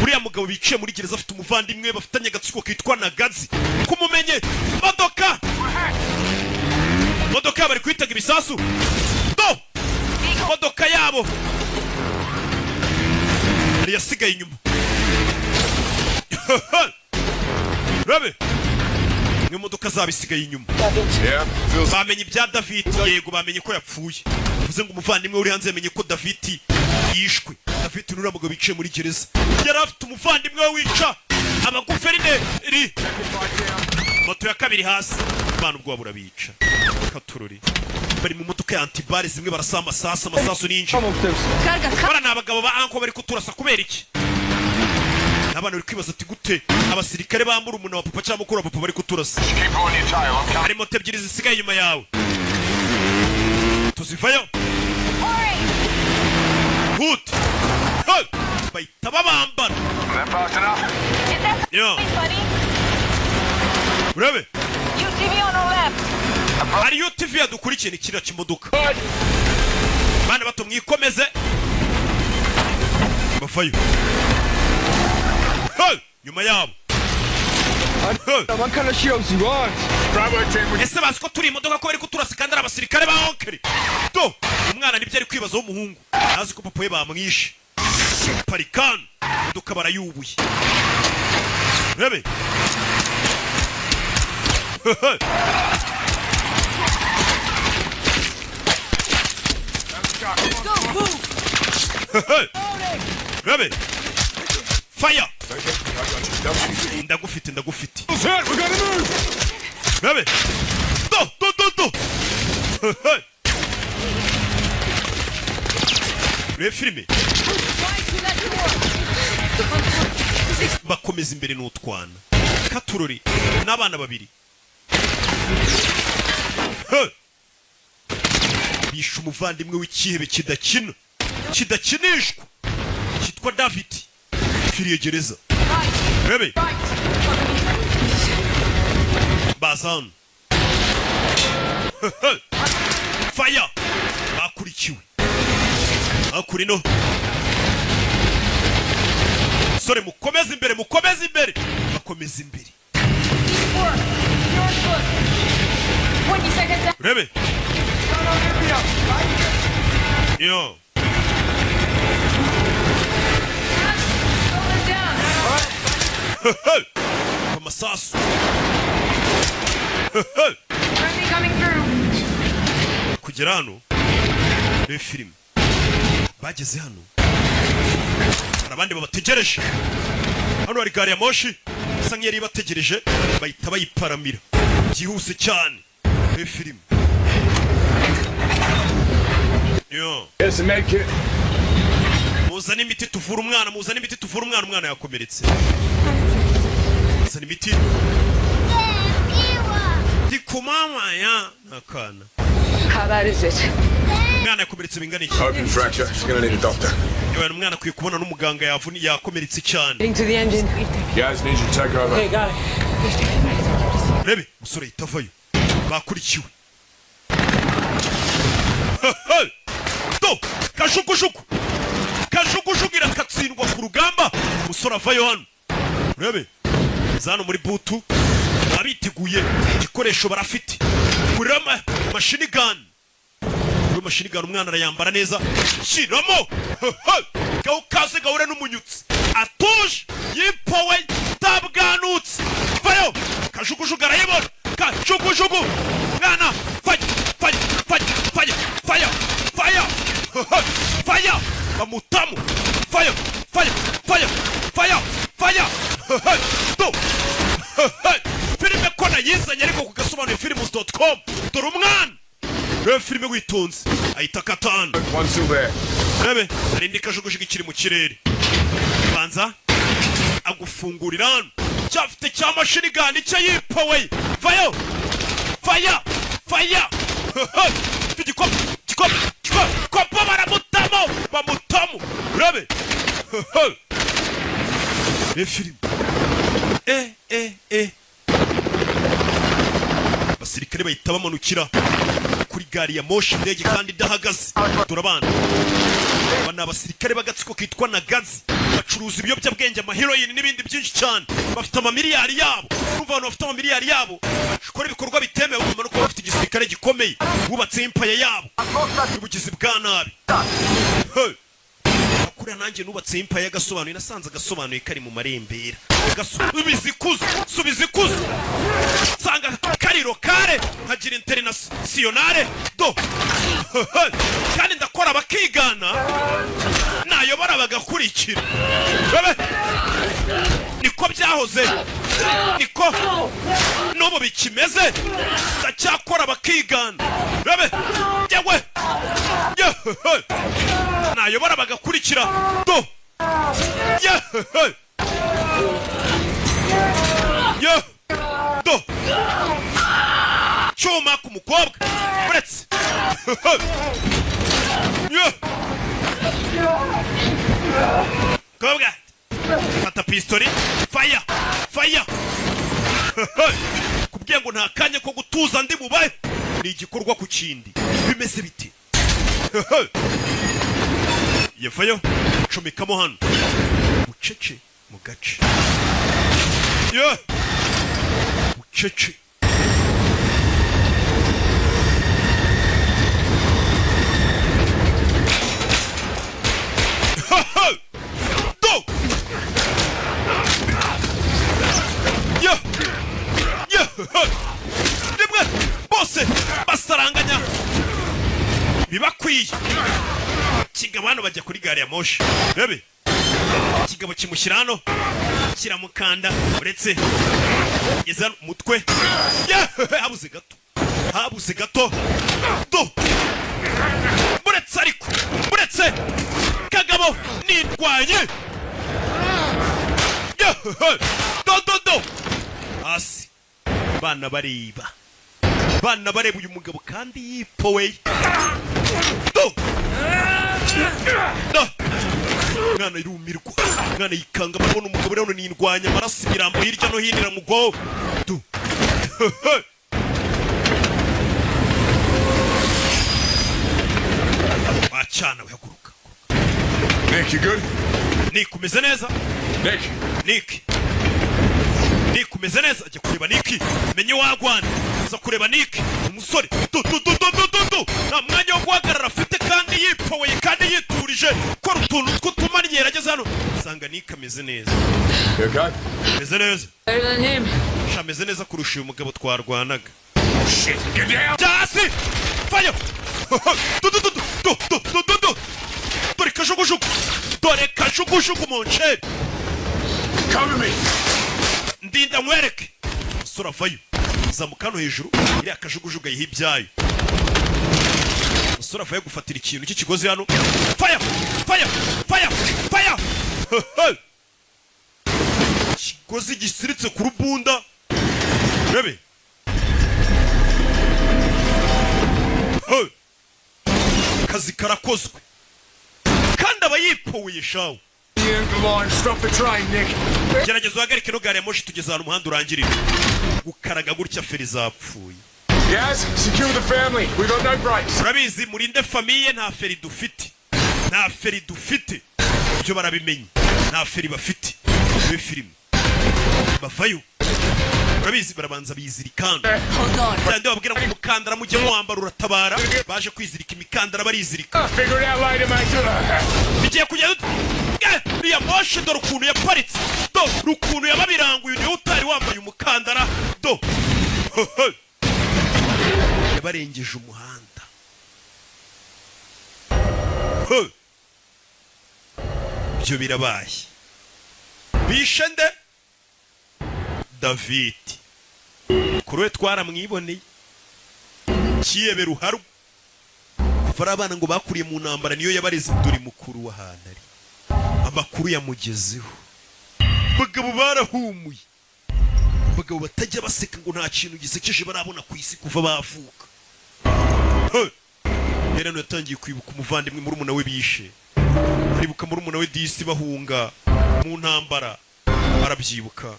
uriya mugabo biciye muri gereza afite umuvandimwe bafitanye agatsiko kitwa Nagazi kumumenye modoka bari kwitaga ibisasu do modoka yabo ari yasigaye inyuma rabe ni modoka zabisigaye inyuma bamenye ibya David yego bamenye ko yapfuye uvuze ngo umuvandimwe uri hanze yamenye ko David yishwe David nura mugabo biciye muri gereza yari afite umuvandimwe wica abaguverineri moto ya kabiri hasi bana ubwo burabica katurori bari mu modoka ya antibari zimwe barasama amasasu n'injira bara nabagabo ba anko bari kuturasa kubera iki abana bari kwibaza ati gute abasirikare bambura umuntu wa papa cyangwa mukuru wa papa bari kuturasa hari moto ebyiri zisigaye inyuma yawe tuzivayo hut bahita babambara urebe hari UTV yadukurikiye ni kiriya kimodoka bana bato mwikomeze bafayo nyuma yabo ese bazi ko turi imodoka ko bari kuturasa kandi ari abasirikare ba onkeri do umwana nibyo ari kwibaza w'umuhungu azi ko papa we bamwishe parikani imodoka barayubuye urebe Rabe. Fire. Ndagufite. Rabe. Do. Le filme. Bakomeza imbere n'utwana. Katurori n'abana babiri. Bishe umuvandimwe w'ikihebe kidakinishwa cyitwa David firiye gereza. Rebe Bazan Fire bakurikiwe akurino sore mukomeza imbere bakomeza imbere Rebe Yo Amasasu kugera hano le film bageze hano abandi babategereje hano hari gari ya moshi isa nk'iyari bategereje bahita bayiparamira byihuse cyane le film Yo Yes, make it. Muzana imiti tuvura umwana umwana yakomeretse. Muzana imiti. Ndikumama ya nakana. How bad is it? Umwana yakomeretse bingana iki? Open fracture. She's gonna need a doctor. Yewe umwana akwiye kubona n'umuganga yakomeretse cyane. Into the engine. Guys, need you to take over. Hey, got it. Rebe musore itavayo. Bakurikiwe. Kajugujugu irakatsindwa ku rugamba musore avayo hano. Rebe zano muri butu abiteguye igikoresho barafite kurama machine gun. Machine gun umwana arayambara neza shiramo kaze gahure n'umunyutsi atuje yipowe tabwanutse vayo kajugujugu arayibona kajugujugu mwana fire bamutamu fire do filime kona yizanye ariko kugasobanura films.com dore umwana filime witonze ahita katana One still there. Rebe arindi kajugujugu ikiri mu kirere banza agufungurira hano cyafite cya machine gun icyo yipowe vayo fire Kopo bamutamu Rebe le film basirikare bahita bamanukira kuri gari ya moshi ndege kandi idahagaze turabana bana abasirikare bagatsiko kitwa na gazi bacuruza ibiyobyabwenge amaheroine n'ibindi byinshi cyane bafite amamiliyari yabo urumva abantu bafite amamiliyari yabo bakora ibikorwa bitemewe bamanuka bafite igisirikare gikomeye bubatse empire yabo ubugizi bwa nabi akura nanjye nubatse empire y'agasobanuye nasanze agasobanuye kari mu marembera subizikuze sanga kariro kare nkagira internationale do kandi ndakora bakigana nayobora bagakurikira niko byahoze niko n'ubu bikimeze ndacyakora bakigana yewe nayobora bagakurikira do do cyuma ku mukobwa uretse kobwa fata pistoli fire kubwiye ngo nta kanya ko gutuza ndi mubaye ni igikorwa ku kindi bimeze bite yefayo comekamo hano bucece mu gace bucece rimwe bose basaranganya biba birakwiye kigabo hano bajya kuri gare ya moshi rebe kigabo kimushyira hano kiramukanda uretse kugeza umutwe habuze gato do buretse kagabo nitwaye do hasi bana bareba uyu mugabo kandi yipowe do mwana irumirwa mwana yikanga mabona umugabo rero nindwanya amaraso ibirambo hirya no hino iramugo do achana uhaguruka Nick, you good? Nick umeze neza Nick umeze neza ajya kureba Nick menye wagwana uza kureba Nick umusore do nta mwanya wo guhagarara afite kandi yipowe kandi yiturije ko rutuntu tw'utumanye yarageze hano sanga Nick ameze neza ameze neza Better than him. ameze neza kurusha uyu mugabo twarwanaga Shit, get down! Jasi! Fire! Dore kajugujugu monche. Cover me! Ndinda mwereke. Sura vayo. Zamukano hejuru iri akajugujuga yihibyayo. Sura vayo gufatira ikintu cy'ikigozi hano. Fire! Kigozi gisiritse ku rubunda. Rebe. Kazi karakozwe kandi abayipowe shawo Stop the train, Nick. gerageza uhagarike no gare ya moshi tugeze ahantu umuhanda urangirira gukaraga gutya feri zapfuye Yes, secure the family. We got no brakes. urabizi murinde famiye nta feri dufite ibyo barabimenye nta feri bafite iyo filime bavayo urabizi barabanza bizirikana kandi babwira ngo umukandara mujye muwambara uratabara baje kwizirika imikandara barizirika Figure it out later, mate. bigiye kujya uriya moshi dore ukuntu yaparitse do ukuntu yababiranguye niwe utari wambaye umukandara do yabarengeje umuhanda ibyo birabaye bishe nde David kuri we twaramwiboneye kiyebe ruharu kuva abana ngo bakuriye mu ntambara niyo yabareze duri mukuru w'ahantu ari amakuru yamugezeho bagabo barahumuye bagabo batajya baseka ngo nta kintu gisekeje barabona ku isi kuva bavuka rero yatangiye kwibuka umuvandimwe muri umuna we bishe aribuka muri umuna we disi bahunga mu ntambara arabyibuka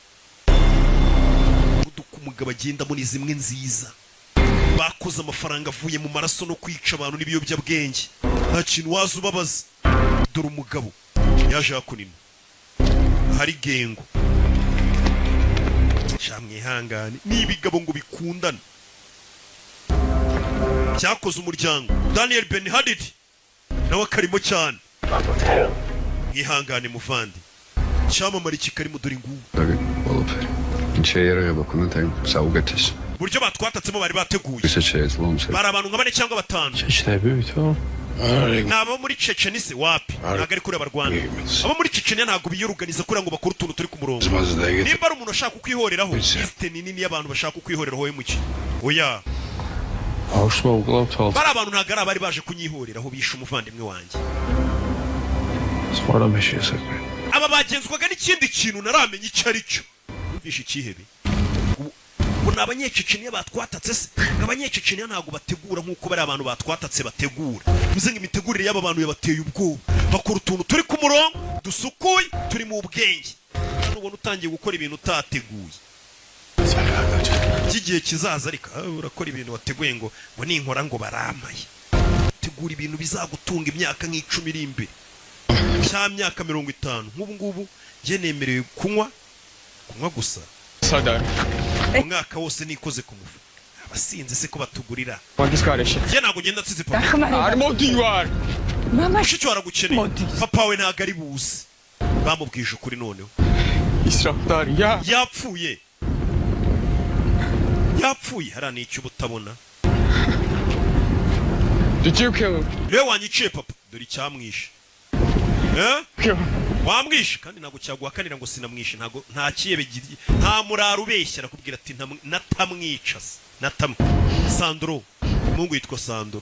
umugabo agenda muri zimwe nziza bakoze amafaranga avuye mu maraso no kwica abantu n'ibiyobyabwenge nta kintu waza ubabaza dore umugabo yaje hakunino hari gengo cyamwihangane n'ibigabo ngo bikundana cyakoze umuryango Daniel Ben Hadid nawe akarimo cyane mwihangane muvandi cyamamara ikikarimo dore ngubu buryo batwatatsemo bari bateguye bari abantu nka 4 cyangwa 5 nabo muri Chechnya se wapi ntago ari kuri abarwanda abo muri Chechnya ntago biyoruganiza kuri ngo bakora utuntu turi ku murongo nimba ari umuntu ashaka kwihoreraho liste nini y'abantu bashaka kwihoreraho we muki oya bari abantu ntago ari abari baje kunyihoreraho bishe umuvandimwe wanjye aba bagenzwaga n'ikindi kintu naramenye icyo ari cyo bishe ikihebe ngo abanyececenya batwatatse se abanyececenya ntago bategura nkuko bari abantu batwatatse bategura bize ngimitegurire y'aba bantu yabateye ubwoba bakora utuntu turi ku murongo dusukuye turi mu bwenge nubwo utangiye gukora ibintu utateguye igihe kizaza ariko urakora ibintu wateguye ngo ninkora ngo baramaye tegura ibintu bizagutunga imyaka nk'icumi iri imbere cya myaka 50 nk'ubu ngubu je nemerewe kunywa gusa umwaka wose nikoze ku mufu abasinze se ko batugurira je nago ngenda tsize papa mama shicyo aragukeneye papa we ntago ari buze bamubwije ukuri noneho yapfuye hari n'icyo butabona Did you kill him? Rero wanyiciye papa dore icyamwishe wamwishe kandi ntabwo cyaguhakanira ngo sinamwishe ntabwo nta kiyebe nta muraro ubeshya arakubwira ati natamwica Sandro Mungu yitwa Sandro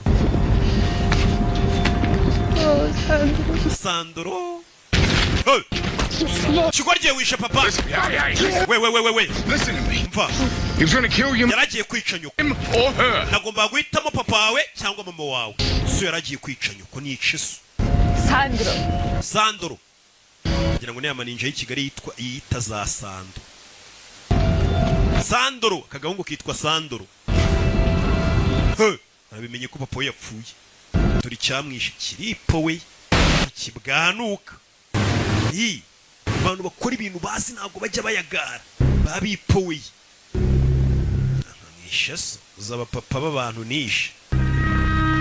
Sandro Chigwarye wishe papa we Listen to me. mva He was gonna kill you. yaragiye kwica nyoko Him or her. nagomba guhitamo papa wawe cyangwa mama wawe so yaragiye kwica nyoko nice so Sandro kugira ngo niyama ninja y'Ikigali yita za Sandro kagahungu kitwa Sandro arabimenye ko papa we yapfuye turi cyamwishe kiripo we kibwanuka abantu bakora ibintu bazi ntabwo bajya bayagara babipowe nishe so uzaba papa b'abantu nishe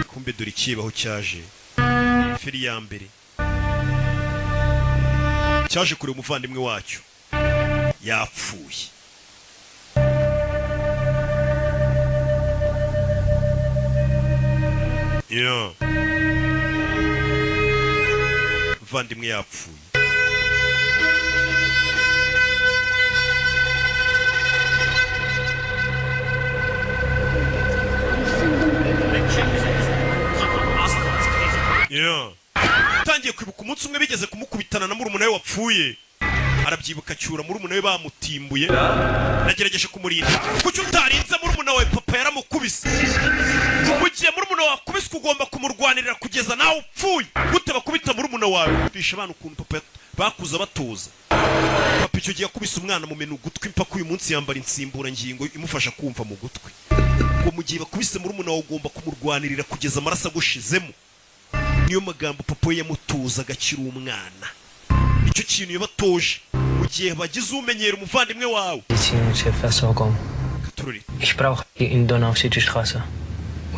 kumbe dore ikibaho cyaje firi ya mbere cyaje kure umuvandimwe wacyo yapfuye umuvandimwe yapfuye utangiye kwibuka umunsi umwe bigeze kumukubitana na murumuna we wapfuye arabyibuka cyura murumuna we bamutimbuye nagerageje kumurinda kuki utarinze murumuna we papa yaramukubise mu gihe murumuna wawe akubise ugomba kumurwanirira kugeza nawe upfuye gute bakubita murumuna wawe bisha abantu ukuntu papa bakuza batoza papa icyo gihe akubise umwana mu menu ugutwi mpaka uyu munsi yambara insimburangingo imufasha kumva mu gutwi ngo mu gihe bakubise murumuna wawe ugomba kumurwanirira kugeza amaraso agushizemo niyo magambo papa we yamutuza agakira umwana icyo kintu yabatoje mu gihe bagize umenyera umuvandimwe wawe Ich brauche die in Donau-City-Straße.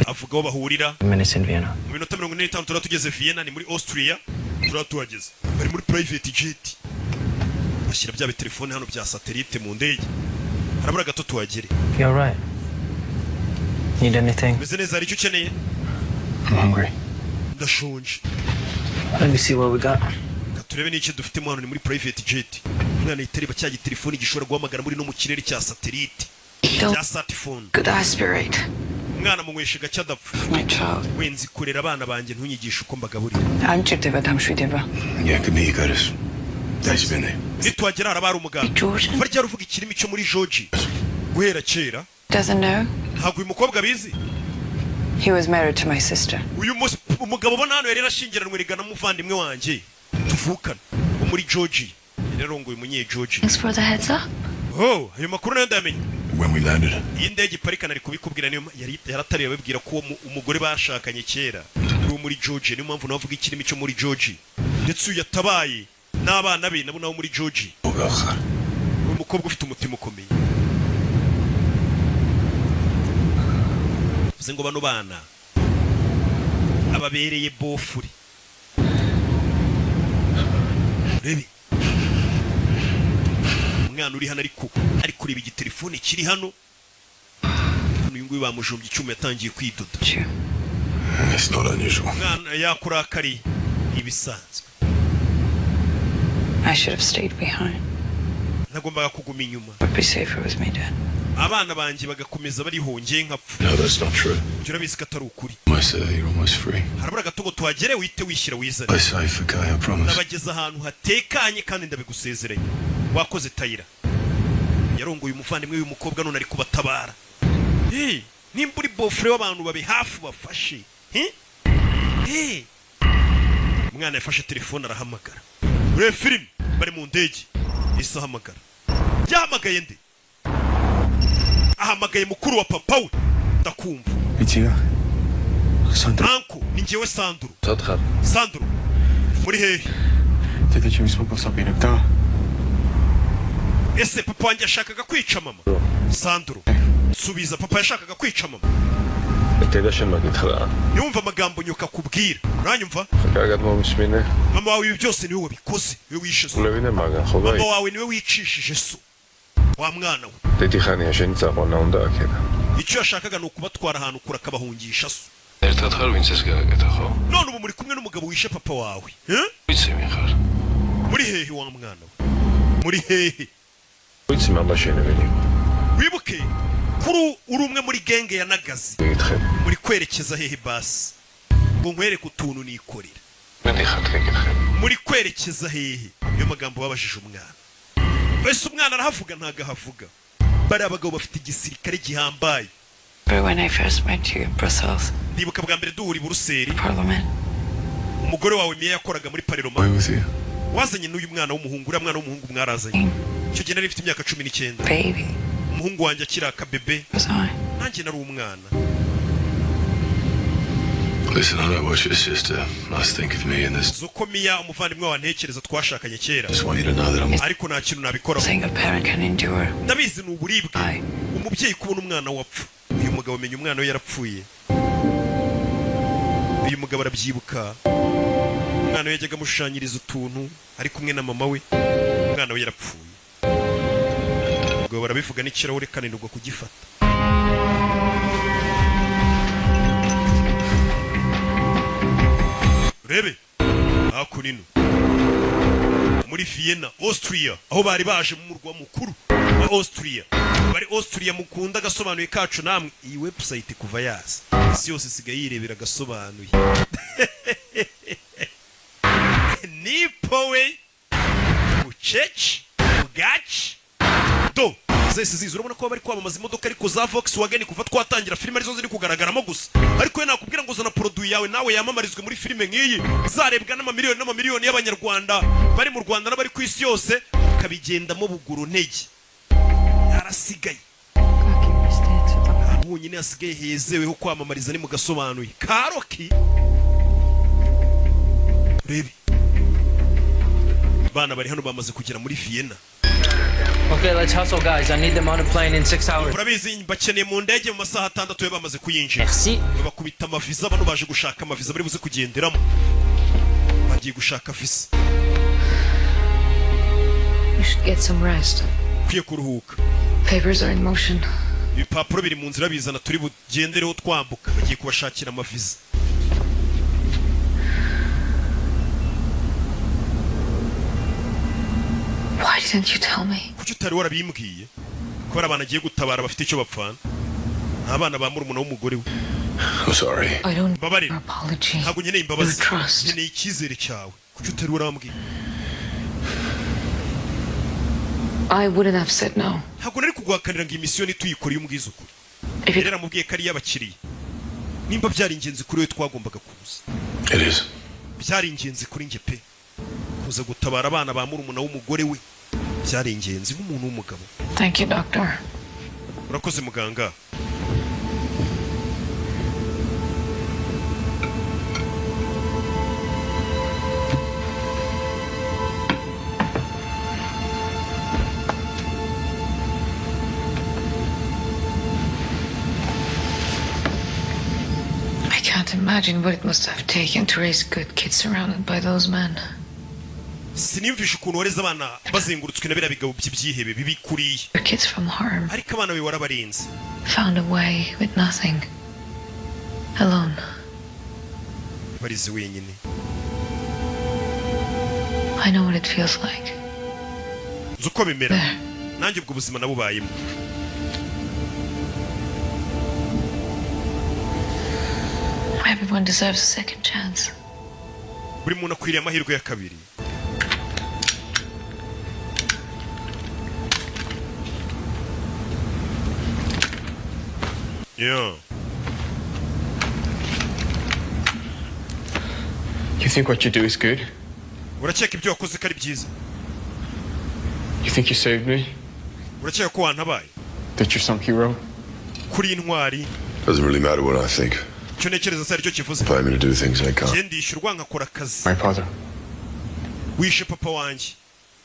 avuga aho bahurira Minutes in Vienna. mu minota 45 turatugeze Vienna ni muri Austria turatuhageze bari muri private jet bashyira bya telefone hano bya satellite mu ndege harabura gato tuhagere You're right. Need anything? meze neza ari icyo ukeneye I'm hungry. ndashonje Let me see what we got. turebe n'icyo dufite hano ni muri private jet umwana yitereba cya telefone gishobora guhamagara muri no mu kirere cya satellite cya smartphone Could aspirate. umwana munyweshe gacya adapfa My child. wenzi kurera abana banjye ntunyigisha uko mbagaburira Amchiteva Damshwideva. Yeah, good meet you, Curtis. Thanks for being there. nitwagera harabara umugabo George farya ruvuga ikirimi cyo muri George guhera kera doesn't know. ntabwo uyu mukobwa bizi He was married to my sister. uyu umugabo ubona hano yari yarashyingiranwe rigana n'umuvandimwe wanjye tuvukana wo muri George rero ngo uyu munye George Thanks for the heads up. ayo makuru nayo ndamenye When we landed, iyi ndege iparika nari kubikubwira niyo yaratariye babwira ko umugore bashakanye kera uri muri George niyo mpamvu navuga ikirimi cyo muri George ndetse uyu yatabaye n'abana be nabo muri George uyu mukobwa ufite umutima ukomeye uvuze ngo bano bana ababereye bofuri rebe umwana uri hano ari kureba igitelefone kiri hano uyu nguyu bamujombye icyuma yatangiye kwidoda it's not unusual. umwana yakurakari ibisanzwe I should have stayed behind. nagombaga kuguma inyuma Would be safer with me, Dad. abana banjye bagakomeza barihongeye nkapfa No, that's not true. ibyo urabizi ko atari ukuri Almost there, you're almost free. harabura gato ngo tuhagere wihite wishyira wizane I say for Guy, I promise. nabageze ahantu hatekanye kandi ndabigusezeranye wakoze Tayira yarongoye umuvandimwe w'uyu mukobwa none ari kubatabara nimba uri bofure w'abantu babe hafi bafashe umwana yafashe telefone arahamagara urebe filime bari mu ndege isi ahamagara yahamagaye nde ahamagaye mukuru wa papa we ndakumva Itiga. Sandro. anko ni njyewe Sandro Zadra. Sandro muri hehe T'étais chez Wismo pour s'appeler Nectar. ese papa wanjye yashakaga kwica mama Sandro subiza papa yashakaga kwica mama T'étais chez Magitra. niwumva amagambo nyoka kubwira uranyumva Regarde-moi, Musmine. mama wawe ibi byose niwe wabikoze niwe wishe so Ulevine Maga, Khogai. mama wawe niwe wicishije so wa mwana we T'étais Khani, Shenza, Ronaldo, Akeda. icyo yashakaga ni ukubatwara ahantu kure akabahungisha so ერთად ხარ ვინც ეს გააკეთა ხო? none ubu muri kumwe n'umugabo wishe papa wawe ვიცი ვინ ხარ? muri hehe wa mwana we muri hehe ვიცი mama შენ ვინ იყო? wibuke kuri uri umwe muri genge ya Nagazi გითხებ. muri kwerekeza hehe basi ngo nkwereke utuntu nikorera მე დიხარ გითხებ. muri kwerekeza hehe iyo magambo babajije umwana wese umwana arahavuga ntago ahavuga bari abagabo bafite igisirikare gihambaye. But when I first met you in Brussels, ndibuka bwa mbere duhura i Buruseli Parliament, umugore wawe Mia yakoraga muri Parlement Why was he? wazanye n'uyu mwana w'umuhungu uriya mwana w'umuhungu mwarazanye icyo gihe nari mfite imyaka 19 baby, umuhungu wanjye akira akabebe was I? nanjye nari umwana. Listen, I know what your sister must think of me in this. zuko Mia umuvandimwe wantekereza twashakanye kera I just want you to know that I'm ariko nta kintu nabikora Saying a parent can endure. ndabizi ni uburibwe Aye. umubyeyi kubona umwana wapfa uyu mugabo amenya umwana we yarapfuye uyu mugabo arabyibuka umwana we yajyaga amushushanyiriza utuntu ari kumwe na mama we umwana we yarapfuye ubwo barabivuga n'ikirahure kananirwa kugifata. rebe hakunino muri Vienna Austria aho bari baje mu murwa mukuru wa Austria bari Austria mukunda gasobanuye kacu namwe iyi website kuva yasi isi yose isigaye yirebera gasobanuye nipowe uceci ugaci do zese zizo urabona ko bari kwamamaza imodoka ariko za Volkswagen kuva twatangira filime arizo ziri kugaragaramo gusa ariko nakubwira ngo zana produit yawe nawe yamamarizwe muri filime nk'iyi zarebwa n'amamiliyoni y'abanyarwanda bari mu Rwanda n'abari ku isi yose kabigendamo buguru ntege yarasigaye aho nyine asigaye hezeweho kwamamariza ni mu gasobanuye karoki rebe bana bari hano bamaze kugera muri Vienna. Okay, let's hustle, guys. I need them on a plane in 6 hours. urabizi bakeneye mu ndege mu masaha 6 yo bamaze kuyinjira Merci. bakubita amaviza bano baje gushaka amaviza bari buze kugenderamo bagiye gushaka visa You should get some rest. kwiye kuruhuka Papers are in motion. ibipapuro biri mu nzira bizana turi bugendereho twambuka bagiye kubashakira amaviza. Why didn't you tell me? kuki utari warabimbwiye ko bari abana agiye gutabara bafite icyo bapfana abana ba murumuna w'umugore we. I'm sorry. I don't need Mbabarira. your apology. ntabwo nkeneye Your imbabazi trust. nkeneye icyizere cyawe kuki utari warambwiye. I wouldn't have said no. ntabwo nari kuguhakanira ngo iyi misiyo nituyikore umbwize ukuri If it yaramubwiye ko ari iy'abakiriya nimba byari ingenzi kuri we twagombaga kuza It is. byari ingenzi kuri njye pe kuza gutabara abana ba murumuna w'umugore we byari ingenzi nk'umuntu w'umugabo. Thank you, doctor. urakoze muganga. I can't imagine what it must have taken to raise good kids surrounded by those men. sinimvisha ukuntu wareze abana bazengurutswe na biriya bigabo by'ibyihebe bibi kuriye Your kids from harm ariko abana be warabarinze found a way with nothing. Alone. barize wenyine. I know what it feels like. nzi uko bimera There. nanjye ubwo buzima nabubayemo. Everyone deserves a second chance. buri muntu akwiriye amahirwe ya kabiri. Yeah. You think what you do is good? urakeka ibyo wakoze ko ari byiza? You think you saved me? urakeka ko wantabaye? That you're some hero? kuri intwari Doesn't really matter what I think. icyo ntekereza se aricyo kivuze. Pay me to do things I can't. njye ndishyurwa nkakora akazi. My father. wishe papa wanjye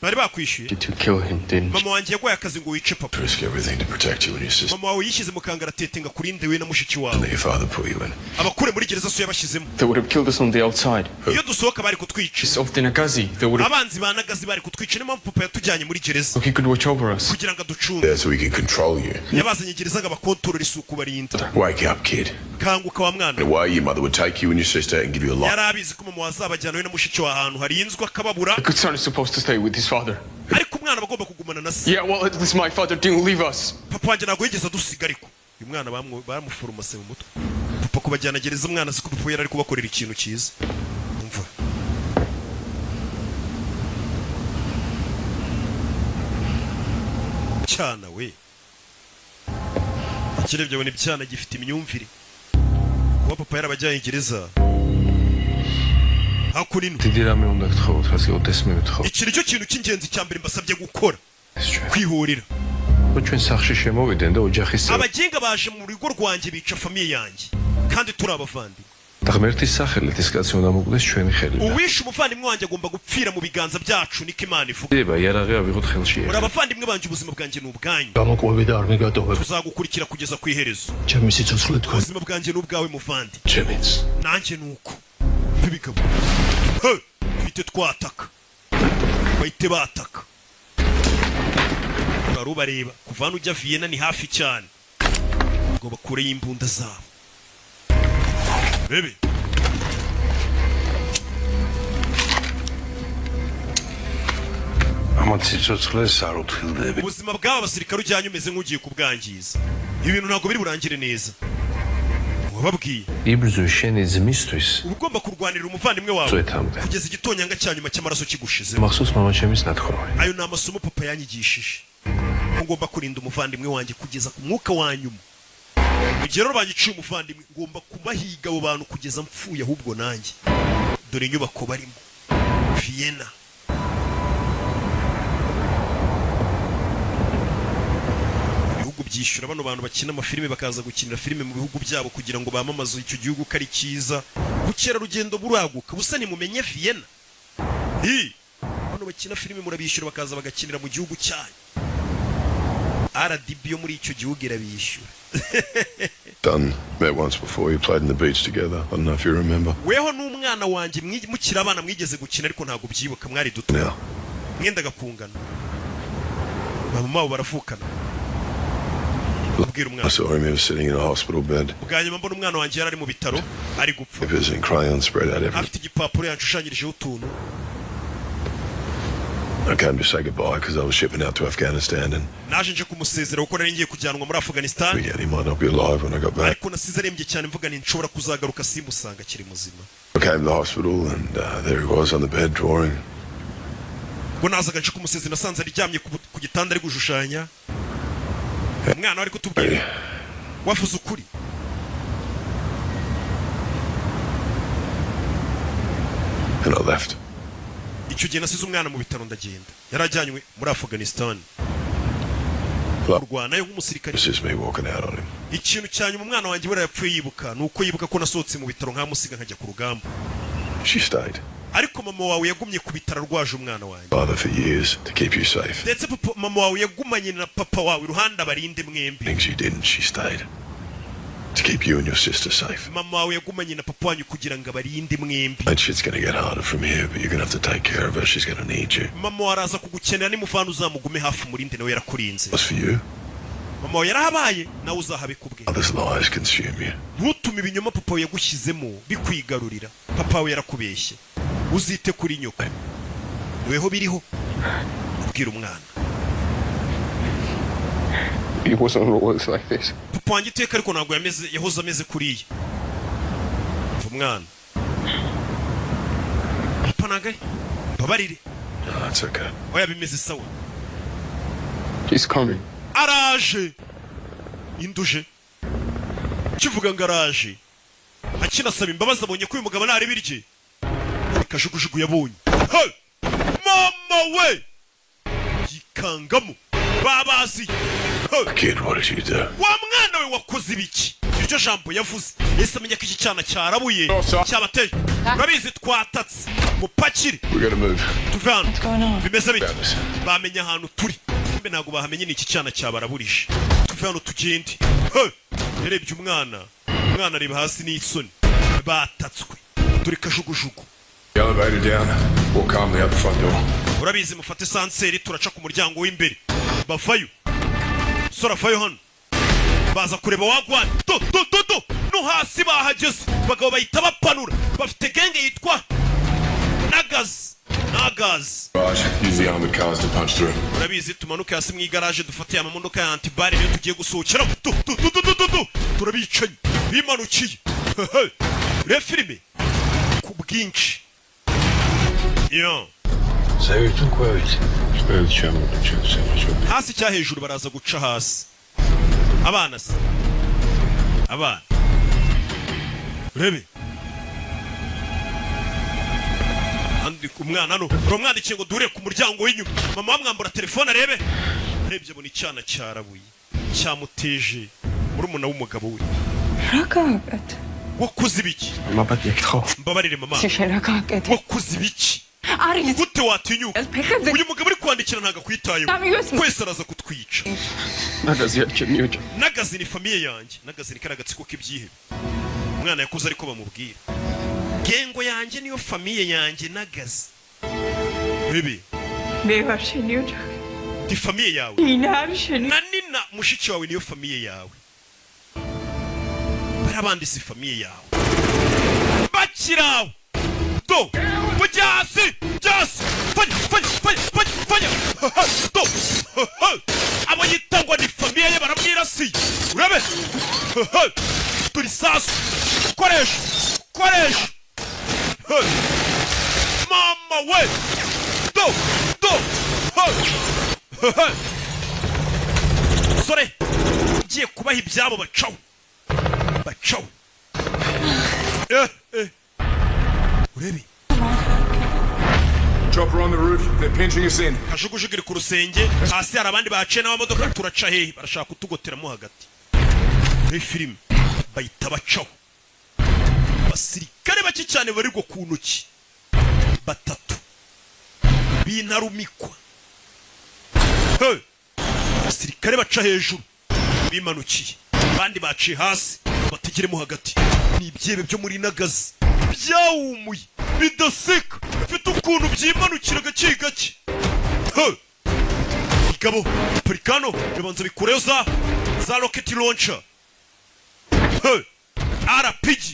bari bakwishyuye. Did to kill him, didn't mama wanjye yaguhaye akazi ngo wice papa. Risk everything to protect you and your sister mama wawe yishyize mu kangaratete ngo akurinde we na mushiki wawe that your father put you in. abakure muri gereza so yabashyizemo. They would have killed us on the outside. iyo dusohoka bari kutwica Just off the Nagazi. They would have... abanzi ba Nagazi bari kutwica niyo mpamvu papa yatujyanye muri gereza So he could watch over us. kugira ngo aducunge. There so we can control you. yabazanye gereza ngo abakontorore isuku barinda. Wake up, kid. kanguka wa mwana Why your mother would take you and your sister and give you a lot. yarabizi ko mama wazabajyana we na mushiki wa ahantu harinzwe akababura The good son is supposed to stay with his father. ariko umwana bagomba kugumana na se Yeah, well, at least my father didn't leave us. papa wanjye ntabwo yigeze adusiga ariko uyu mwana bamuforomase mu mutwe papa kubajyana gereza umwana siko papa yari ari kubakorera ikintu cyiza umva cyana we ikirebye abona ibyana gifite imyumvire kuba papa yarabajyanye gereza hakurino Tidirame უნდა გთხოვოთ, ასე ოდეს მე ვთხოვ. iki nicyo kintu cy'ingenzi cya mbere mbasabye gukora kwihorera ჩვენ სახში შემოვიდნენ და ოჯახის abaginga baje mu rugo rwanjye bica famiye yanjye kandi turi abavandimwe და ღმერთის სახელით ის კაცი უნდა მოკვდეს ჩვენი ხელიდან. uwishe umuvandimwe wanjye agomba gupfira mu biganza byacu niko imana ivuga დება იარაღი ავიღოთ ხელში. muri abavandimwe banjye ubuzima bwanjye ni ubwanyu გამოკვები და არ მიგატოვებ. tuzagukurikira kugeza ku iherezo ჩემი სიცოცხლე თქვენ. ubuzima bwanjye ni ubwawe muvandi ჩემიც. nanjye nuko bibigabo twite twataka bahite bataka barubareba kuva hano ujya Vienna ni hafi cyane ngo bakureyo imbunda zabo bebe ამათ სიცოცხლეს არ უთილდები. ubuzima bw'aba basirikare ujyanye umeze nk'ugiye kubwangiza ibintu ntabwo biri burangire neza wababwiye იბრძვი შენი ძმისთვის uba ugomba kurwanirira umuvandimwe wawe წვეთამდე. kugeza igitonyanga cya nyuma cy'amaraso kigushize მახსოვს მამაჩემის ნათქვამი. ayo ni amasomo papa yanyigishije ko ngomba kurinda umuvandimwe wanjye kugeza ku mwuka wa nyuma mu gihe rero banyiciye umuvandimwe ngomba kubahiga abo bantu kugeza mpfuye ahubwo nanjye dore inyubako barimo Vienna ibihugu byishyura bano bantu bakina amafilime bakaza gukinira filime mu bihugu byabo kugira ngo bamamaze icyo gihugu ko ari cyiza ubukerarugendo buraguka busa nimumenye Vienna bano bakina filime murabishyura bakaza bagakinira mu gihugu cyanyu RDB yo muri icyo gihugu irabishyura Done. Met once before. You played in the beach together. I don't know if you remember. weho n'umwana wanjye mukira abana mwigeze gukina ariko ntabwo byibuka mwari duto Now, mwendaga kungana mama wabo baravukana abwira I umwana saw him. He was sitting in a hospital bed. bwa nyuma mbona umwana wanjye yari ari mu bitaro ari gupfa Papers in crayon spread out everywhere. afite igipapuro yanshushanyirijeho utuntu I came to say goodbye because I was shipping out to Afghanistan and naje nje kumusezera kuko nari ngiye kujyanwa muri Afghanistan again, he might not be alive when I got back. ariko nasize arembye cyane mvuga ni nshobora kuzagaruka simusanga akiri muzima I came to the hospital and there he was on the bed drawing. ngo nazaga nje kumusezera nasanze aryamye ku gitanda ari gushushanya umwana wari kutubwira wavuze ukuri And I left. icyo gihe nasize umwana mu bitaro ndagenda yarajyanywe muri Afghanistan kurwanayo nk'umusirikare It's just me walking out on him. ikintu cya nyuma umwana wanjye buriya yapfuye yibuka ni uko yibuka ko nasohotse mu bitaro nkamusiga nkajya ku rugamba She stayed. ariko mama wawe yagumye ku bitaro arwaje umwana wanjye Father for years to keep you safe. ndetse mama wawe yagumanye na papa wawe iruhande abarinde mwembi Things you didn't, she stayed. To keep you and your sister safe. mama wawe yagumanye na papa wanyu kugira ngo abarinde mwembi And shit's gonna get harder from here, but you're gonna have to take care of her. She's gonna need you. mama wawe araza kugukenera nimuvana uzamugume hafi umurinde nawe yarakurinze What's for you? mama wawe yarahabaye nawe uzahabe kubwe Others' lies consume you. ntutume ibinyoma papa wawe yagushyizemo bikwigarurira papa wawe yarakubeshye uzite kuri nyoko weho biriho ubwira umwana It wasn't always like this. papa wanjye iteka ariko ntabwo yahoze ameze kuriya umwana papa nagaye babarire No, that's okay. oya bimeze sawa He's coming. araje induje kivuga ngo araje akinasaba imbabazi abonye ko uyu mugabo ntari birye kajugujugu yabonye mama we yikangamo babazi Kid, what did you do? wa mwana we wakoze ibiki iryo jambo yavuze ese amenya ko iki cyana cyarabuye cyabateye urabizi twatatse mupakire We gotta move. tuve hano bimeze bite Travis. bamenye ahantu turi mbe ntabwo bahamenye n'iki cyana cyabaraburije tuve hano tugende yarebye umwana areba hasi n'isoni batatswe dore kajugujugu The elevator down. Walk calmly out the front door. urabizi mufate sanseri turaca ku muryango w'imbere bavayo sora vayo hano baza kureba wagwana do no hasi bahageze bagabo bahita bapanura bafite genge yitwa Nagas Use the armored cars to punch through. urabizi tumanuke hasi mu igaraje dufate amamodoka ya antibari niyo tugiye gusohokera turabicanye bimanukiye re filime ku bwinshi yo So you took where it? Spare the chairman and check the sandwich. hasi cya hejuru baraza guca hasi abana se abana rebe andi umwana no romwandikiye ngo dure ku muryango w'inyuma mama wamwambura telefone arebe rebye abona icyana cyarabuye cyamuteje murumuna w'umugabo we Rakagat. wakuze ibiki mbabarire mama Rakagat. wakuze ibiki Aris. gute watinyuka uyu mugabo uri kwandikira ntago akwitayeho kwese araza kutwica Nagazi ni famiye yanjye Nagazi ni karagatsiko k'ibyihebe umwana yakuze ariko bamubwira gengo yanjye niyo famiye yanjye Nagazi bebe di famiye yawe na nina mushiki wawe niyo famiye yawe barabandi si famiye yawe bakirawe do mujyasi fanya do abo yitangwa ni famiye ye barabwira si urabe turi sasu koresha mama we do sore ugiye kubaha ibyabo bacaho urebe Drop her on the roof. They're pinching us in. kajugujugiri ku rusenge hasi hari abandi baciye n'amamodoka turaca hehe barashaka kutugoteramo hagati muri filime bahita bacaho basirikare bake cyane barirwa ku ntoki batatu bintarumikwa basirikare baca hejuru bimanukiye abandi baciye hasi bategeremo hagati ni ibyebe byo muri Nagazi byawumuye bidaseka bifite ukuntu byimanukira gake gake igabo Pericano bibanza bikureyo za rocket launcher RPG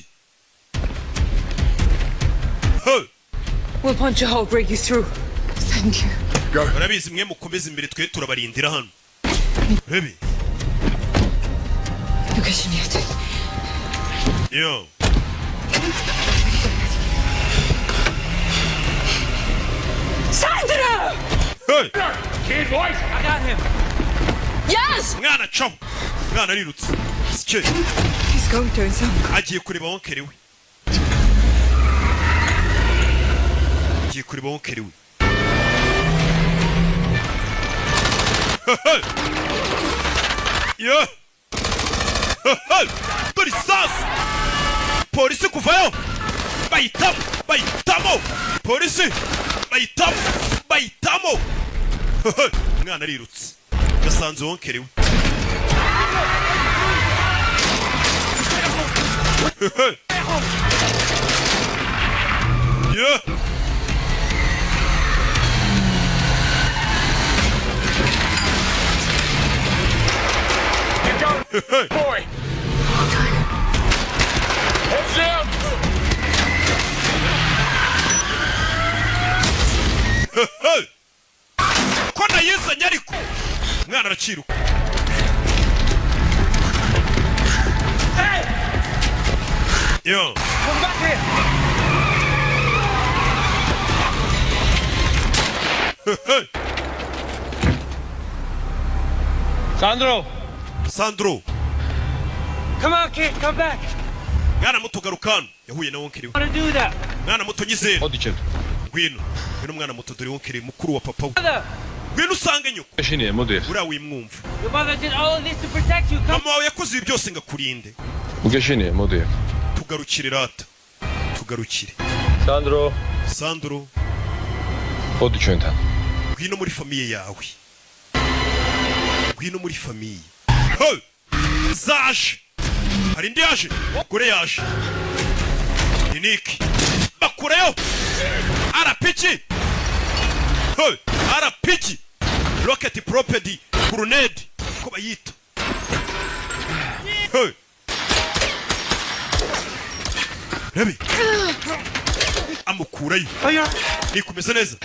We'll punch a hole, break you through. Thank you. Go. barabizi mwe mukomeze imbere twe turabarindira hano rebe yo Sandra! hey Kid, boys, I got him. Yes! mwana caho mwana arirutse sike He's going to his uncle. agiye kureba wonkere we yo dore sasa polisi kuvayo bahitamo polisi bahitamo mwana arirutse gasanze wonkere we yeah Boy. Heads down. ko nayizanye ariko mwana araciruka yo Come back here. Sandro Come on, kid, come back. mwana muto garukano yahuye na wonkere we I want to do that. mwana muto nyizera Odicent. ngwino mwana muto dore wonkere mukuru wa papa we Mother, ngwino usange nyoko Eşini Modir. uriya wimwumva your mother did all of this to protect you. Come. mama wawe yakoze ibi byose ngo akurinde Bu eşini Modir. tugarukire rata tugarukire Sandro Odicent'ten. ngwino muri famiye yawe ngwino muri famiye zaje hari indi yaje kure yaje Niki bakureyo arapiki arapiki rocket propedi grenade ko bayita Rebe amukurayo nikumeze neza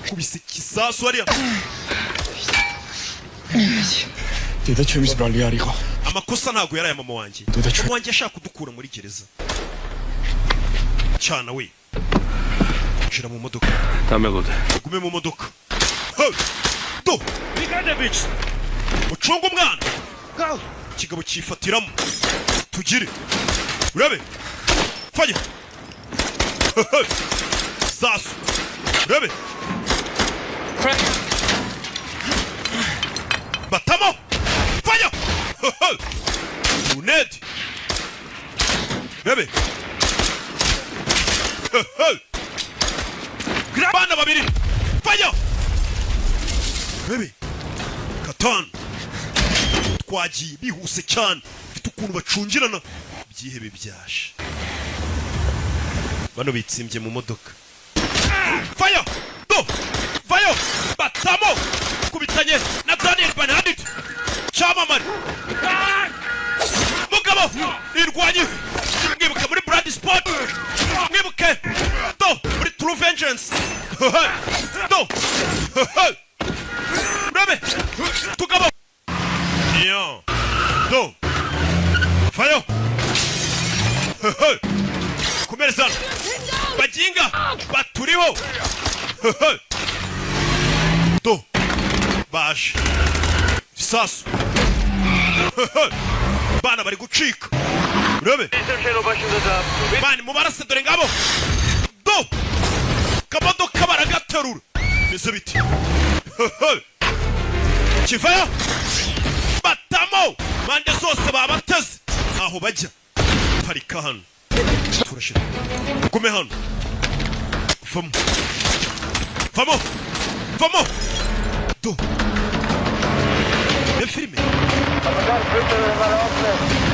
kubise kisasu hariya amakosa ntago yari aya mama wanjye mama wanjye ashaka kudukura muri gereza cyana we shira mu modoka Tamelode gume mu modoka do Brigade ucunga umwana kigabo cifatiramo tugire urabe fanya sasu urabe batamo fanya unedi urabe grabana babiri fanya urabe Katan twagiye bihuse cyane bifite ukuntu bacungirana byihebe byashe bano bitsimbye mu modoka fire do fire batamo kubitanye na Daniel Bernadette cyamamare mugabo irwanye mwibuke muri Brand Sport mwibuke do muri True Vengeance do Rabe tugabo yo do fire kumereza bajinga baturiho do bash sasu bana bari gucika urabe bani mubarase dore ngabo do kamodoka baragaterura nese biti kivaya batamo mande zose babateze aho bajya parika hano turashira gume hano vamo do filime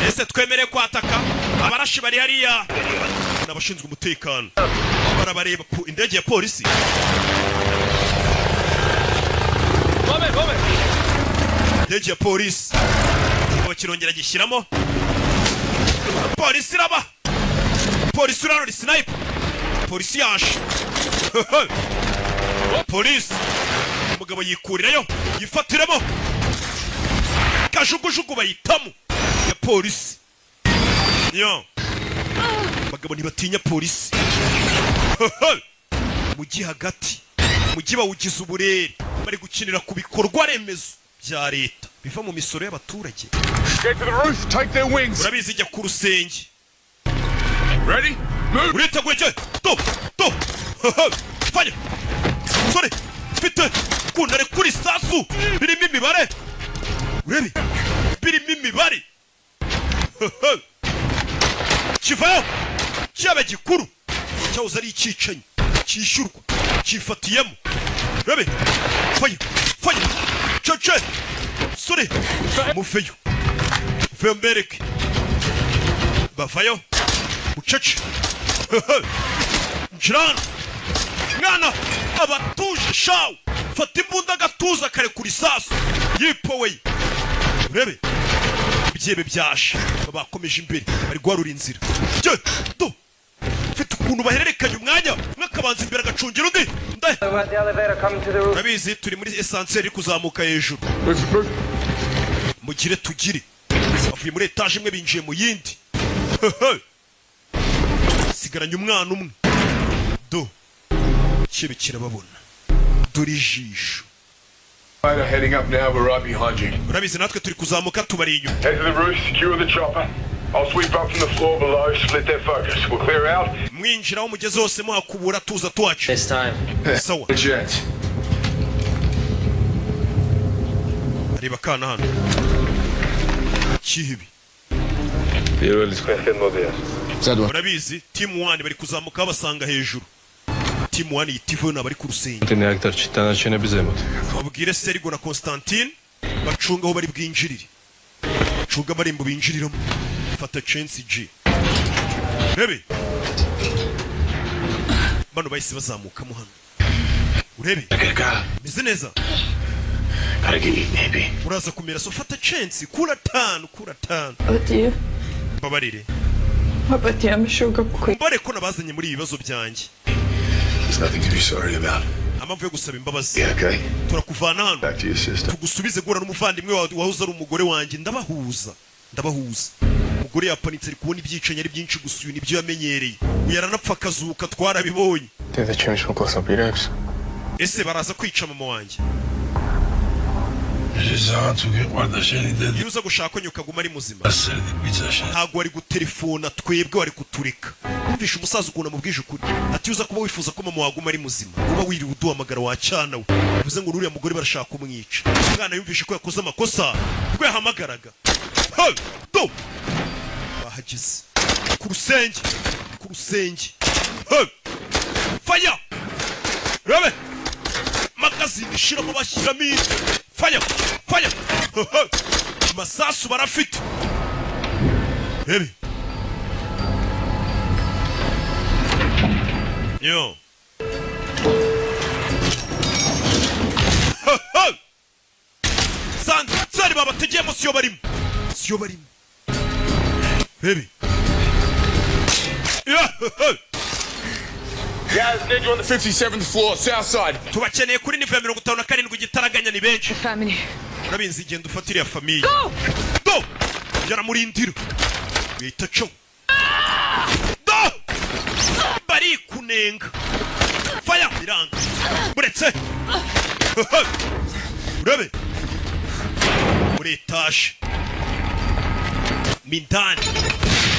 ese twemere kwataka abarashi bari hariya n'abashinzwe umutekano barabareba ku indege ya polisi indege ya polisi bakirongera gishyiramo polisi iraba polisi urano sniper polisi yaje polisi umugabo yikurirayo yifatiremo kajugujugu bayitamo ya polisi yo bagabo ntibatinya polisi mugi hagati mugi bawugize uburere bari gukinira ku bikorwa remezo bya leta biva mu misoro y'abaturage urabizi ijya ku rusenge uriteguye cye to fanya sore mfite kunare kuri sasu birimo imibare urebe birimo imibare kivayo cyabe gikuru cyawuza ari icyicanyi cyishyurwa cyifatiyemo urebe fanya cece sore mufeyo mbereke bavayo ucece njirana mwana abatuje shawu fata imbunda agatuza kare kuri sasu yipoweye urebe byebe byashe bakomeje imbere bari guharura inzira do mfite ukuntu bahererekanya umwanya mwakabanza imbere agacungira undi urabizi turi muri esanseri kuzamuka hejuru mugire tugire bavuye muri etaje imwe binjiye mu yindi sigaranye umwana umwe do kibe kirababona dore ijisho urabizi natwe turi kuzamuka tubari inyuma mwinjiraho mugeze hose muhakubura tuza tuwacu sawa areba kana hano kihibi urabizi team 1 bari kuzamuka basanga hejuru team 1 yitivo nabari ku rusenge babwire Serigo na Constantine bacunga aho bari bwinjirire cunga barimbo binjiriramo fata chance G rebe bano bahise bazamuka mu hano urebe bize neza uraza kumera so fata chance kura tanu What do you? babarire mbare ko nabazanye muri ibi bibazo byanjye. There's nothing to be sorry about. Amamvu yo gusaba imbabazi. Yeah, okay? Turakuvana hano. Back to your sister. Tugusubize guhura n'umuvandimwe wahoze ari umugore wanjye. Ndabahuza. Umugore yapanitse ari kubona ibyicanye ari byinshi gusa uyu nibyo yamenyereye. Uyaranapfa akazuka twarabibonye. They're the chimps from close up your ex. Ese baraza kwica mama wanjye. Iyo uza gushaka nyuka guma ari muzima. Ntabwo wari gutelefona twebwe wari kutureka. Mvisha umusaza ukuntu amubwije ukuri. Ati uza kuba wifuza ko mama waguma ari muzima. Uba wiriwe uduhamagara wacana we. Bivuze ngo uriya mugore barashaka kumwica. Umwana yumvishe ko yakoze amakosa. Ubwo yahamagaraga. Hey! Do! Bahagize. Ku rusenge. Hey! Fire! Rabe! Magazine shiramo bashyiramo Fire! Masasu barafite. Baby. Yo. Sari baba tegemo siyo barimo. Baby. Yeah. Guys, need you on the 57th floor, south side. Tubakeneye kuri nivo ya 57 gitaraganya ni benshi. Family. Urabinzi igenda ufatira ya famille. Go! Yaramurindira. Bita cyo. Do! Bari kunenga. Fire biranga. Buretse. Urabe. Muri etage. Mindani.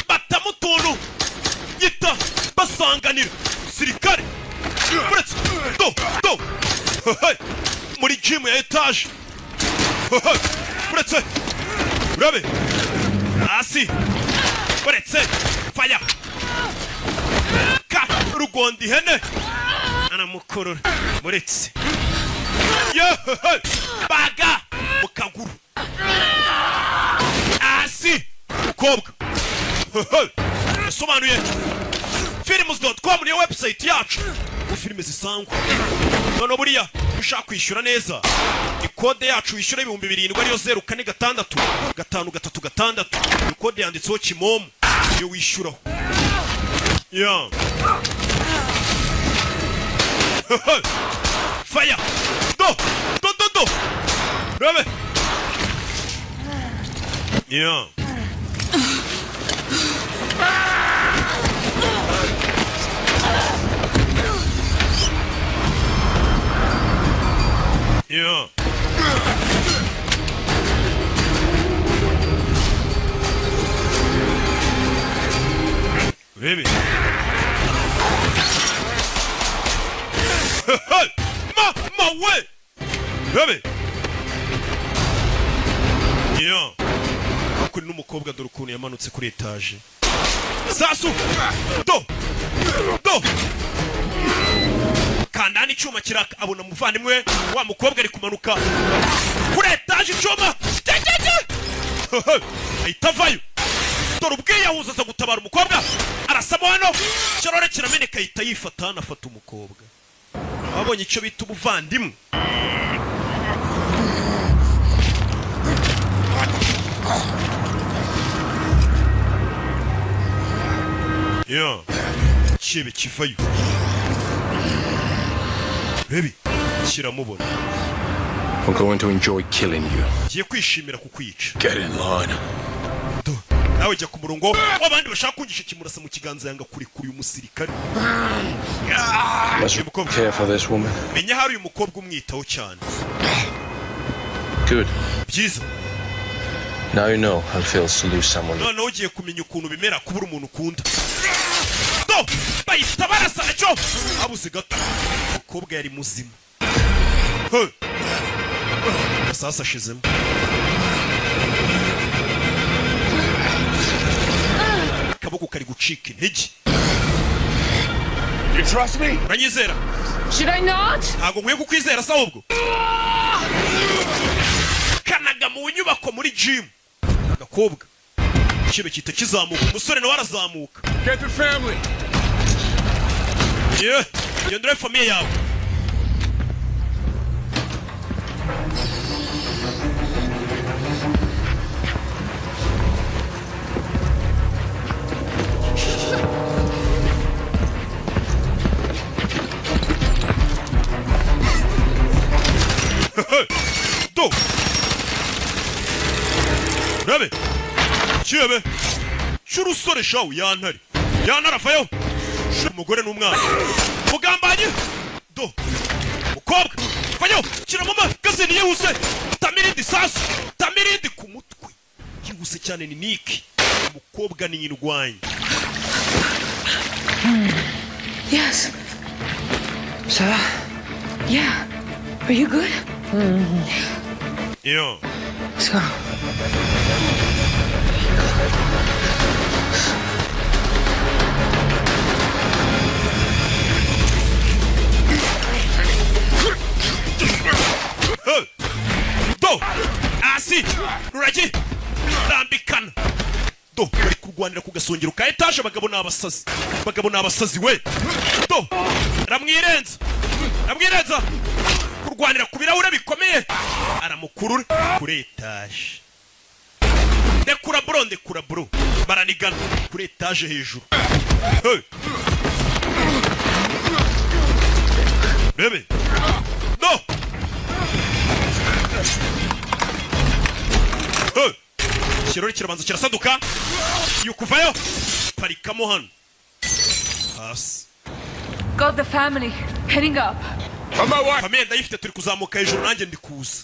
Batamutuntu. Yita basanganira. Sirikare. Buretse. Do! Muri gym ya etage. Buretse. Urabe. Asi. Buretse. Fire. Ka rugondi hene. Ana mukorora. Buretse. Yo! Baga. Mukaguru. Asi. Mukobwa. Somanuye. Films.com niyo website yacu. Filime zisangwa. None buriya ushaka kwishyura neza. Ikode yacu wishyura 7,000 ariyo 0466 5336. Ikode yanditseho Kimomo yo wishyuraho. Yeah. Fire. Do. Rabe. Yeah. Yeah. Baby. My way. Baby. Yeah. Kuri n'umukobwa dore ukuntu yamanutse kuri etage. Sasu. Do. Kandani icyuma kiraka abona muvandimwe wa mukobwa ari kumanuka kuri etage icyuma. Itavayo. Dore ubwiyahuza zo gutabara umukobwa arasamo hano kirore kirameneka yita yifata anafata umukobwa. Abonye icyo bita ubuvandimwe. Yeah. Kibe kivayo. Baby, kiramubona. I'm going to enjoy killing you. Giye kwishimira kukwica. Get in line. Nawe jya ku murongo w'abandi bashaka kungisha kimurasa mu kiganza yanga kuri umusirikare. Let's care for this woman. Menya hari uyu mukobwa umwitaho cyane. Good. Byiza. Now you know how it feels to lose someone. No, ugiye kumenya ukuntu bimera kubura umuntu ukunda. Do! Bayita barasa cyo. Abuze gato. Umukobwa yari muzima. Sasa ashizemo. Kaboko kari gucika intege. You trust me? Uranyizera? Should I not? Ntago nkwiye kukwizera sa ubwo. Kanaga mu nyubako muri gym. Agakobwa. Kibe kita kizamuka. Umusore nawe arazamuka. Get the family. Yeah. Yendere famille yawe. Bebe. Chebe. Churusore shawu yantari. Yantara fayo. Umugore n'umwana. Mugambanye. Do. Mukobwa. Fayo. Kira mama gazini yihuse. Tamirindi sasu. Tamirindi ku mutwe. Yihuse cyane ni Nick. Umukobwa ni nyirwanya. Yes. Sir? Yeah. Are you good? Yeah. Let's go. Do! Asi! Regi! Rambikana! Do! Bari kurwanira ku gasongero ka etaje abagabo n'abasazi. Abagabo n'abasazi we! Do! Ramwirenza! Ramwirenza! Kurwanira ku birahure bikomeye! Aramukurura kuri etaje. Ndekura bro! Baranigana kuri etaje hejuru. Hey! Bebe! Do! Kirori kirabanza kirasaduka yukuvayo parikamo hano hasi. Got the family heading up. On my way. Famille ndayifite turi kuzamuka hejuru nanjye ndikuza.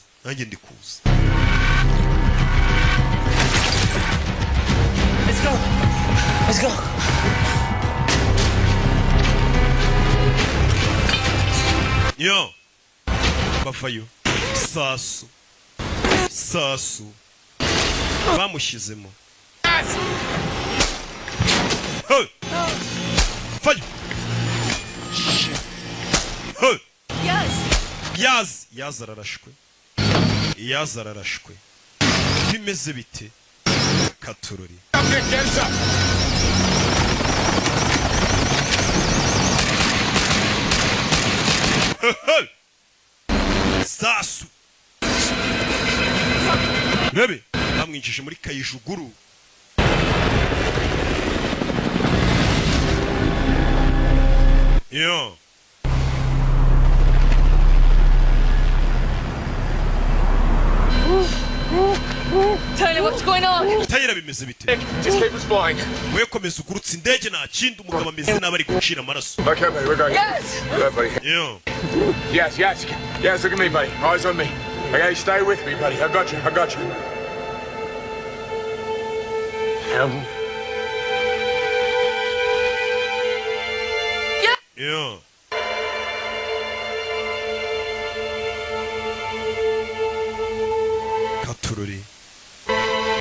Let's go. Let's go. Yo. Bafayo. Sasu. Bamushizemo. Hey! Fayo! Hey! Yaz ararashwe. Bimeze bite? Katurori. Hey! Sasu. Bebe, bamwinjije muri kayijuguru. Yo. Tyler, what's going on? Tyler bimeze bite? Just keep us flying. We komeza ugurutse indege nta kindi umugabo ameze n'abari gucira amaraso. Okay, buddy, we're going. Yes! Good, buddy. Yo. Yes, look at me, buddy. Eyes on me. Okay, stay with me, buddy. I got you. Yo. Katurori.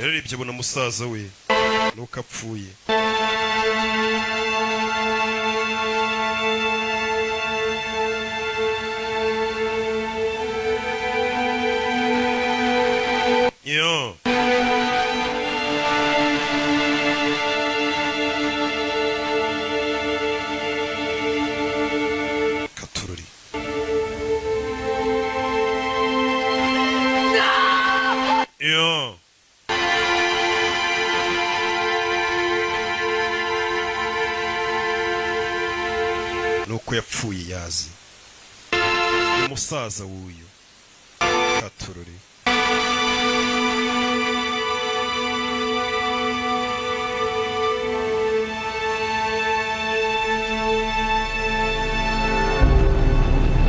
Yarebye abona musaza we nuko apfuye. Yo. Katurori. Yo. Nuko yapfuye yazi. Umusaza wuyu. Katurori.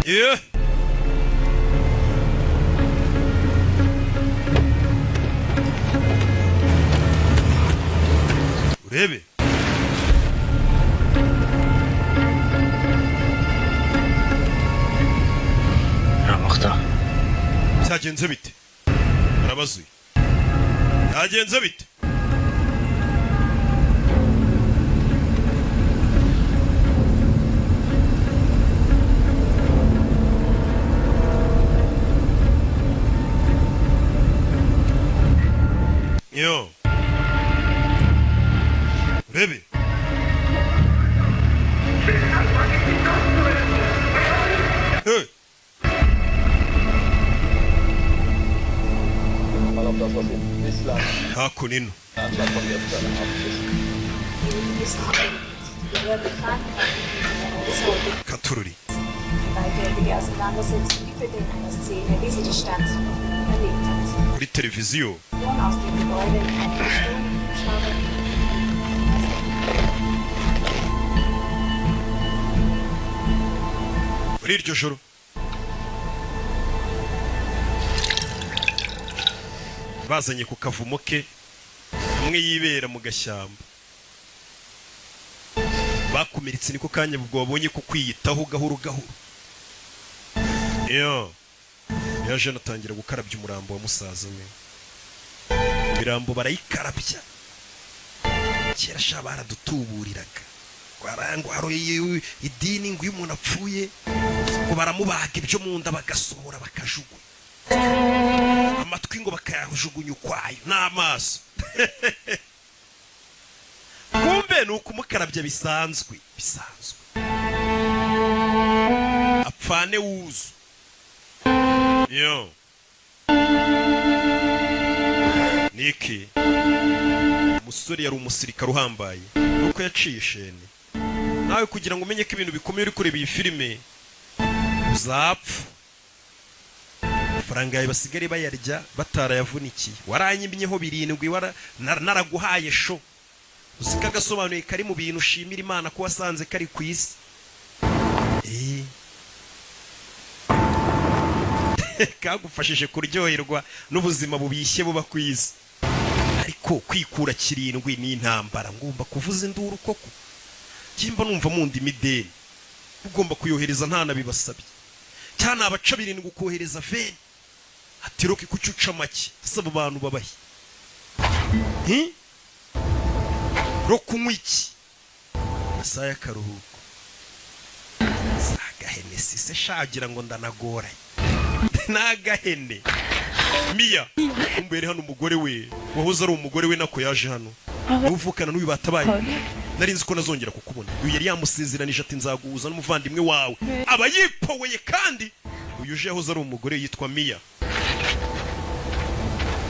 Yeah. Urebe. Ramokhtar. Byagenze bite? Arabazuye. Byagenze bite? Yo. Urebe. Hey. Hakunino. Katurori. gewalttätige Auseinandersetzung, die für den einer Szene, wie sie die Stadt erlebt hat. Kuri televiziyo Aus dem Gebäude ein Pistolenhubschrauber. muri iryo joro bazanye ku kavumo ke umwe yibera mu gashyamba bakumiritse niko kanya ubwo babonye ko kwiyitaho gahoro gahoro yaje anatangira gukarabya umurambo wa musaza we imirambo barayikarabya kera sha baradutuburiraga ngo hari idini ngo iyo umuntu apfuye ngo baramubaga ibyo mu nda bagasohora bakajugunya amatwi ngo bakayajugunya ukwayo n'amaso kumbe ni ukumukarabya bisanzwe apfane wuzu niki umusore yari umusirikare uhambaye nuko yaciye ishene nawe kugira ngo umenye ko ibintu bikomeye uri kureba iyi filime uzapfa amafaranga yawe basigare bayarya batarayavunikiye waranyimyeho 7 naraguhaye sho uzika gasobanuye kari mu bintu ushimira Imana ko wasanze kari ku isi kagufashije kuryoherwa n'ubuzima bubishye buba ku isi ariko kwikura 7 ni intambara ngomba kuvuza induru koko kimba numva mundi mideni ugomba kuyohereza ntana bibasabye cyane abaca 7 gukohereza veni atiroke kucuca make saba abantu babahi rokunywa iki saya karuhuko sagahene sise shagira ngo ndanagora nagahene Mia umbere hano umugore we wahoze ari umugore we nako yaje hano uvukana n'uyu batabaye narinzi ko nazongera kukubona uyu yari yamusezeranije ati nzaguhuza n'umuvandimwe wawe aba yipoweye kandi uyu je yahoze ari umugore yitwa Mia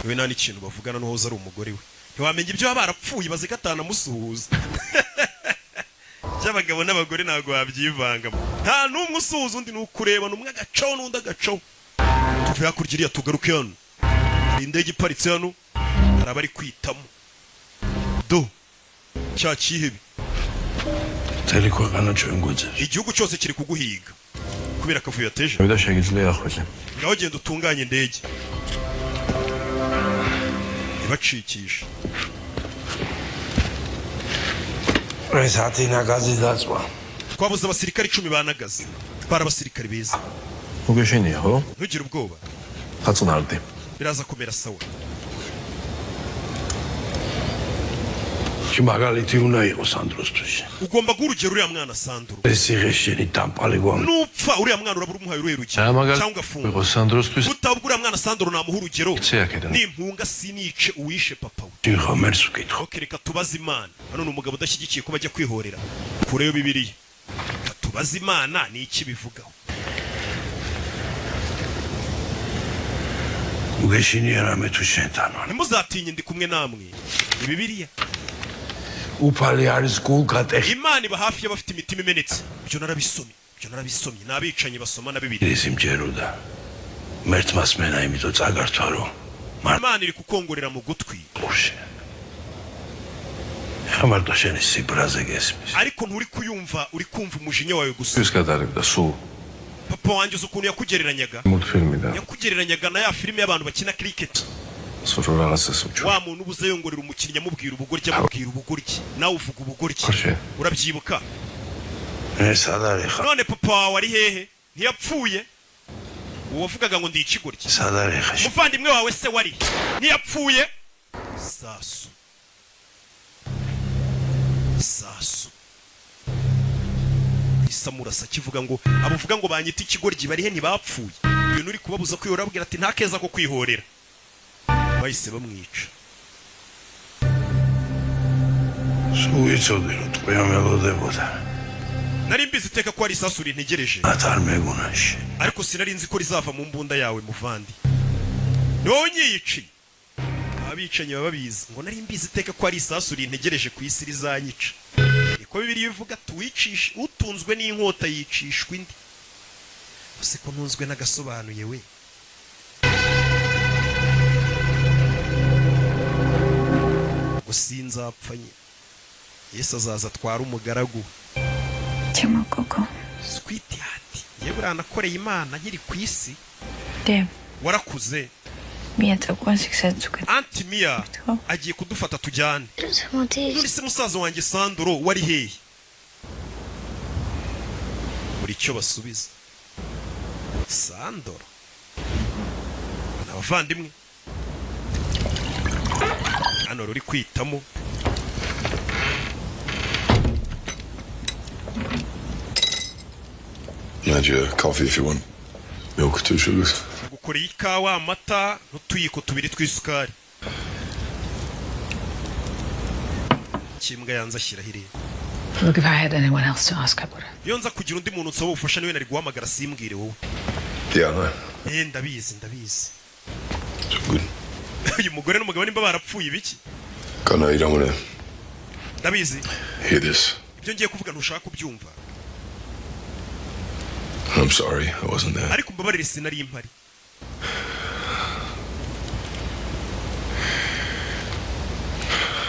we nani kintu bavugana n'uhoze ari umugore we ntiwamenye ibyo barapfuye bazikatana musuhuza cy'abagabo n'abagore nago babyivangamo nta numwe usuhuza undi nukureba numwe agacaho n'undi agacaho tuvuye hakurya tugaruke hano indege iparitse hano arabari kwitamo do cya kihebe Teliko kanachenguze igihugu cyose kiri kuguhiga kubera kavuye yateje bidashegizle yakhole ngaho genda utunganye indege ibacikisha Resati nagazi dazwa twabuze abasirikari 10 banagaze twara abasirikari beza ugesheniho ntugire ubwoba hatsunarde biraza kumera sawa Kimagaliti unayo Sandrostus ugomba gurugera uriya mwana Sandro Esiresheni tampaligon nupfa uriya mwana urabura umuhaye uruheruke cyangwa afunga Sandrostus utabwo uriya mwana Sandro namuha urugero nimpunga sinice uwishe papa we okereka tubaza Imana hano n'umugabo udashyigikiye ko bajya kwihorera kureyo Bibiliya tubaza Imana ni iki bivugaho Ugeshini yarametushentano nimuzatinye ndi kumwe namwe Bibiliya upali ari school kate Imana iba hafi y'abafite imitima imenetse byo narabisomye nabicanye basoma na Bibiliya Simjeruda Mertmas mena imito tsagartaro Imana iri kukongorera mu gutwi Amardosheni sibraze gesmis ariko nturi kuyumva uri kumva umujinya wawe gusa Biskadaribda su papa wanjye ukuntu yakugereranyaga multfilmida yakugereranyaga na ya filime y'abantu bakina cricket Sorora sesucho wa muntu ubuze yongorera umukinnyi amubwira ubugoryi amubwira ubugoryi nawe uvuga ubugoryi urabyibuka Sadareha none papa wawe ari hehe ntiyapfuye uwavugaga ngo ndi ikigoryi Sadareha umuvandimwe wawe se wari ntiyapfuye sasu Samurasa kivuga ngo abuvuga ngo banyita ikigoryi bari he ntibapfuye ibintu uri kubabuza kwihora abwira ati nta keza ko kwihorera bahise bamwica Suicodero twayamelo boda nari mbizi iteka ko ari isasu rintegereje atarmegunash ariko sinari nzi ko rizava mu mbunda yawe muvandi niwowe nyiyiciye abicanye babizi ngo nari mbizi iteka ko ari isasu rintegereje ku isi rizanyica niko Bibiliya ivuga tuwicisha utunzwe n'inkota yicishwa indi use ko ntunzwe n'agasobanuye we gusinzapfanye Yesu azaza atwara umugaragu Timo Koko. Sweetheart yewe uranakoreye Imana nkiri ku isi Dem. warakuze Mia takuwa success. Auntie Mia agiye kudufata tujyane muri se musaza wanjye Sandro wari hehe buri cyo basubiza Sandro n'abavandimwe hano ruri kwitamo Major coffee if you want. Milk, 2 sugars. gukoreye ikawa amata n'utuyiko tubiri tw'isukari kimbwa yanze ashyiraho irebe Look, if I had anyone else to ask, I would have. iyo nza kugira undi muntu nsaba ubufasha niwe nari guhamagara simbwire wowe Yeah, I know. ndabizi Good. uyu mugore n'umugabo nimba barapfuye ibiki God, no, you don't want to ndabizi hear this. ibyo ngiye kuvuga ntushaka kubyumva I'm sorry, I wasn't there. ariko mbabarire sinari impari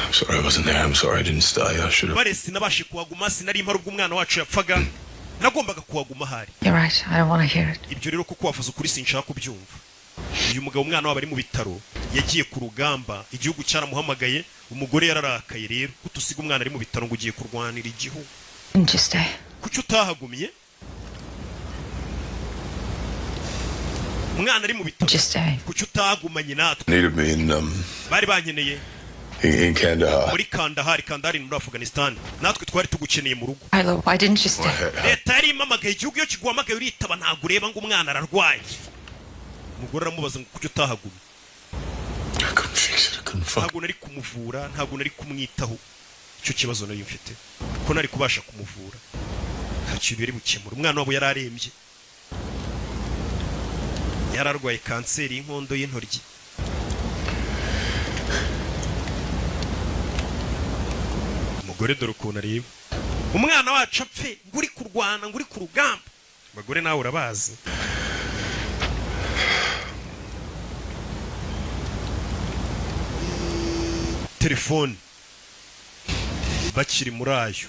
I'm sorry I wasn't there. I'm sorry I didn't stay. I should have. bare sinabashe kuhaguma sinari impari ubwo umwana wacu yapfaga nagombaga kuhaguma hari You're right. I don't want to hear it. ibyo rero kuko wavuze ukuri sinshaka kubyumva uyu mugabo umwana wabo ari mu bitaro yagiye ku rugamba igihugu cyaramuhamagaye umugore yararakaye rero utusiga umwana ari mu bitaro ngo ugiye kurwanira igihugu Didn't you stay? kuki utahagumiye umwana ari mu bitaro Just stay. kuki utahagumanye natwe Needed me bari bankeneye in Kandahar. muri Kandahar ni muri Afghanistan natwe twari tugukeneye mu rugo Milo, why didn't you stay? leta yari impamagaye igihugu iyo kiguhamagaye uritaba ntabwo ureba ngo umwana ararwaye umugore aramubaza ngo kuki utahagumye I couldn't fix it. I couldn't fuck. ntabwo nari kumuvura ntabwo nari kumwitaho icyo kibazo nari mfite ko nari kubasha kumuvura nta kintu yari bukemura umwana wabo yari arembye yararwaye kanseri y'inkondo y'intoryi umugore dore ukuntu areba umwana wacu apfe ngo uri kurwana ngo uri ku rugamba abagore nawe urabazi telefone bakiri muri ayo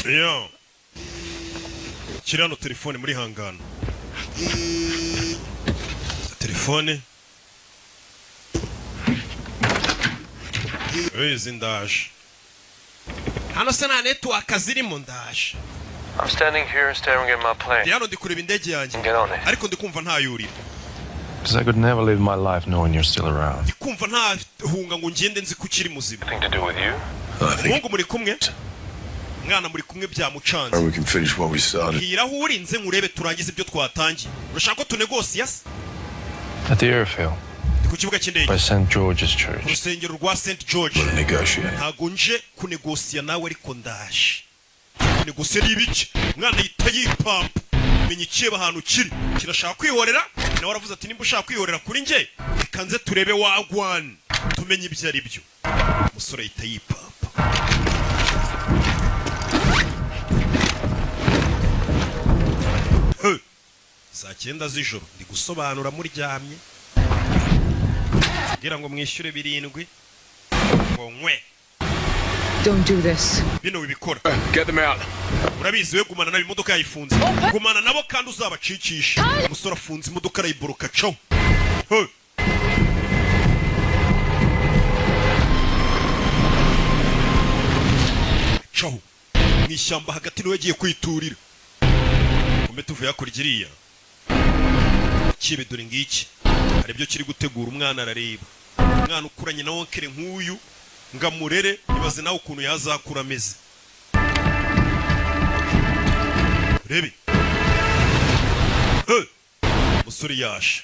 yo kiri hano telefone muri hangano telefone izi ndaje hano se nta network zirimo ndaje I'm standing here staring at my plane. ndi hano ndi kureba indege yanjye ariko ndi kumva ntayurira Because I could never live my life knowing you're still around. ndi kumva ntahunga ngo ngende nzi ko ukiri muzima Nothing to do with you. umuhungu muri kumwe mwana muri kumwe byamucanze And we can finish what we started. hira aho urinze nkurebe turangize ibyo twatangiye urashaka ko tunegosiya se At the airfield. ku kibuga cy'indege By St. George's ku Church. rusengero rwa St George We'll negotiate. ntago nje kunegosiya nawe ariko ndaje kunegosiya ni ibiki umwana yita yipampa menya ikiba ahantu kiri kirashaka kwihorera nawe aravuze ati nimba ushaka kwihorera kuri nge reka nze turebe wagwan tumenye ibyo ari byo umusore yita yipampa saa 9 z'ijoro ndi gusobanura muryamye kugira ngo mwishyure 7 ngo nkwe Don't do this. bino bibikora Get them out. urabizi we gumana nabo imodoka yayifunze gumana nabo kandi uzabacikisha umusore afunze imodoka arayiboroka caho caho mu ishyamba hagati niwe yagiye kwiturira kumbe tuvuye hakurya iriya kibe dore ngiki hari ibyo kiri gutegura umwana arareba umwana ukuranye na wonkere nk'uyu ngamurere ibaze nawe ukuntu yazakura ameze rebe umusore yashe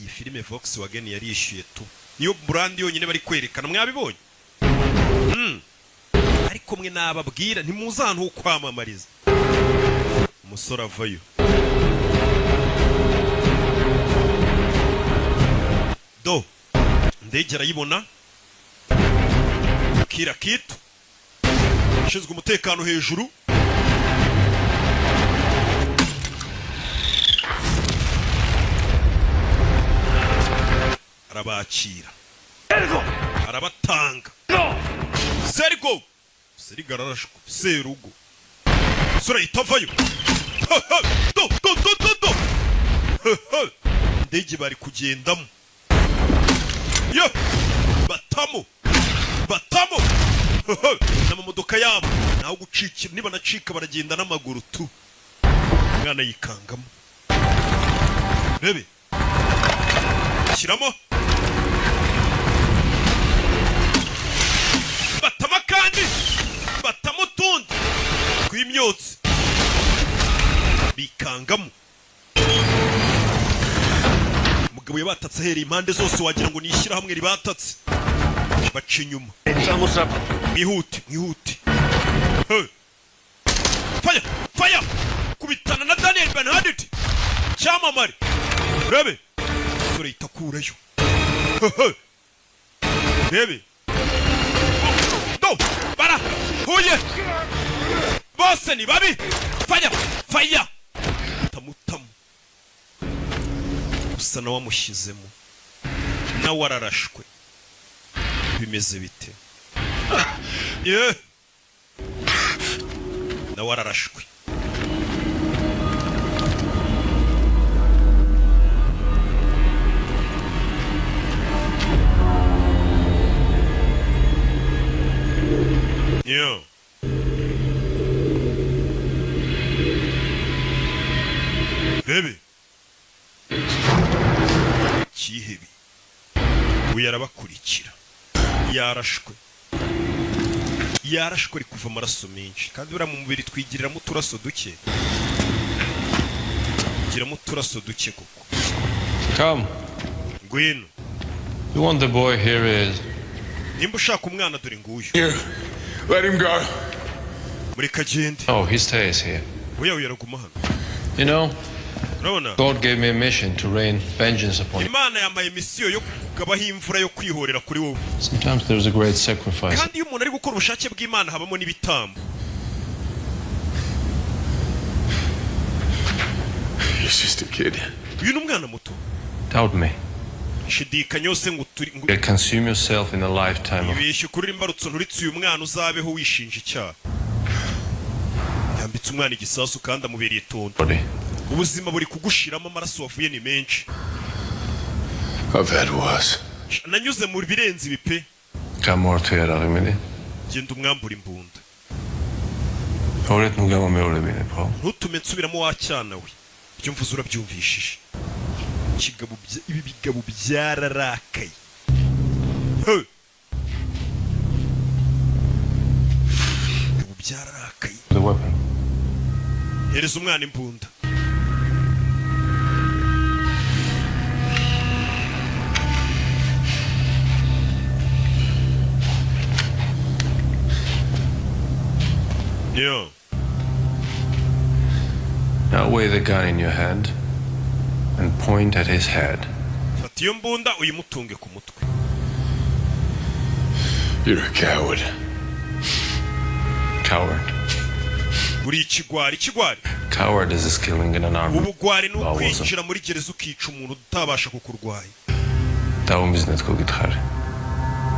iyi filime Volkswagen yarishyuye tu niyo brand yonyine bari kwerekana mwabibonye ariko mwe nababwira ntimuzi ahantu ho kwamamariza umusore avayo do indege arayibona kira kitu shizwe umutekano hejuru arabakira arabatanga Sergo Serigarashko Serugo Sura itavayo do ndege bari kugendamo yo batamo n'amamodoka yabo naho gucikira niba nacika baragenda n'amaguru tu mwana yikangamo bebe kiramo batama kandi batamo tundi kwimyotsi bikangamo umugabo yabatatse ahereye impande zose wagira ngo nishyira hamwe ribatatse baca inyuma mwihute fire kubitana na Daniel Benhadid cyamamare urebe sore itakurayo bebe do bara huye bose ni babi fire tamutamu usa na wamushyizemo na wararashwe bimeze bite na wararashwe bebe kihebi uyarabakurikira yarashwe ari kuva amaraso menshi kandi buriya mu mubiri twigiriramo uturaso duke koko Come. Ngwino. You want the boy, here is. Nimba ushaka umwana dore nguyu. Here. Let him go. Muri kagende. Oh, he stays here. Oya yaraguma hano. You know, Urabona? God gave me a mission to rain vengeance upon you. Imana yamaye misiyo yo kugabaho imvura yo kwihorera kuri wowe. Sometimes there's a great sacrifice. Kandi iyo umuntu ari gukora ubushake bw'Imana habamo n'ibitambo. He's just a kid. Uyu ni umwana muto. Doubt me. Shidikanya yose ngo You consume yourself in a lifetime of... Ibeshye kuri imbarutso nturitse uyu mwana uzabeho wishinja icyaha. Yambitse umwana igisasu kandi amubereye tonto. Ubuzima buri kugushiramo amaraso wavuye ni menshi. I've had worse. Nanyuze mu birenze ibipe. Kamorto yararemedi. Genda umwambura imbunda. Oret mugabo meore bine Paul. Ntutume nsubiramo wacyana we. Ibyo mvuze urabyumvishije. Ibi bigabo byararakaye. Byararakaye. The weapon. Hereza umwana imbunda. Yeah. Now weigh the gun in your hand and point at his head. Fata iyo mbunda uyimutunge ku mutwe. You're a coward. Coward. Uri ikigwari. Coward is killing in an army. Ubugwari ni ukwinjira muri gereza ukica umuntu utabasha kukurwanya. Daum biznet ko gitkhare.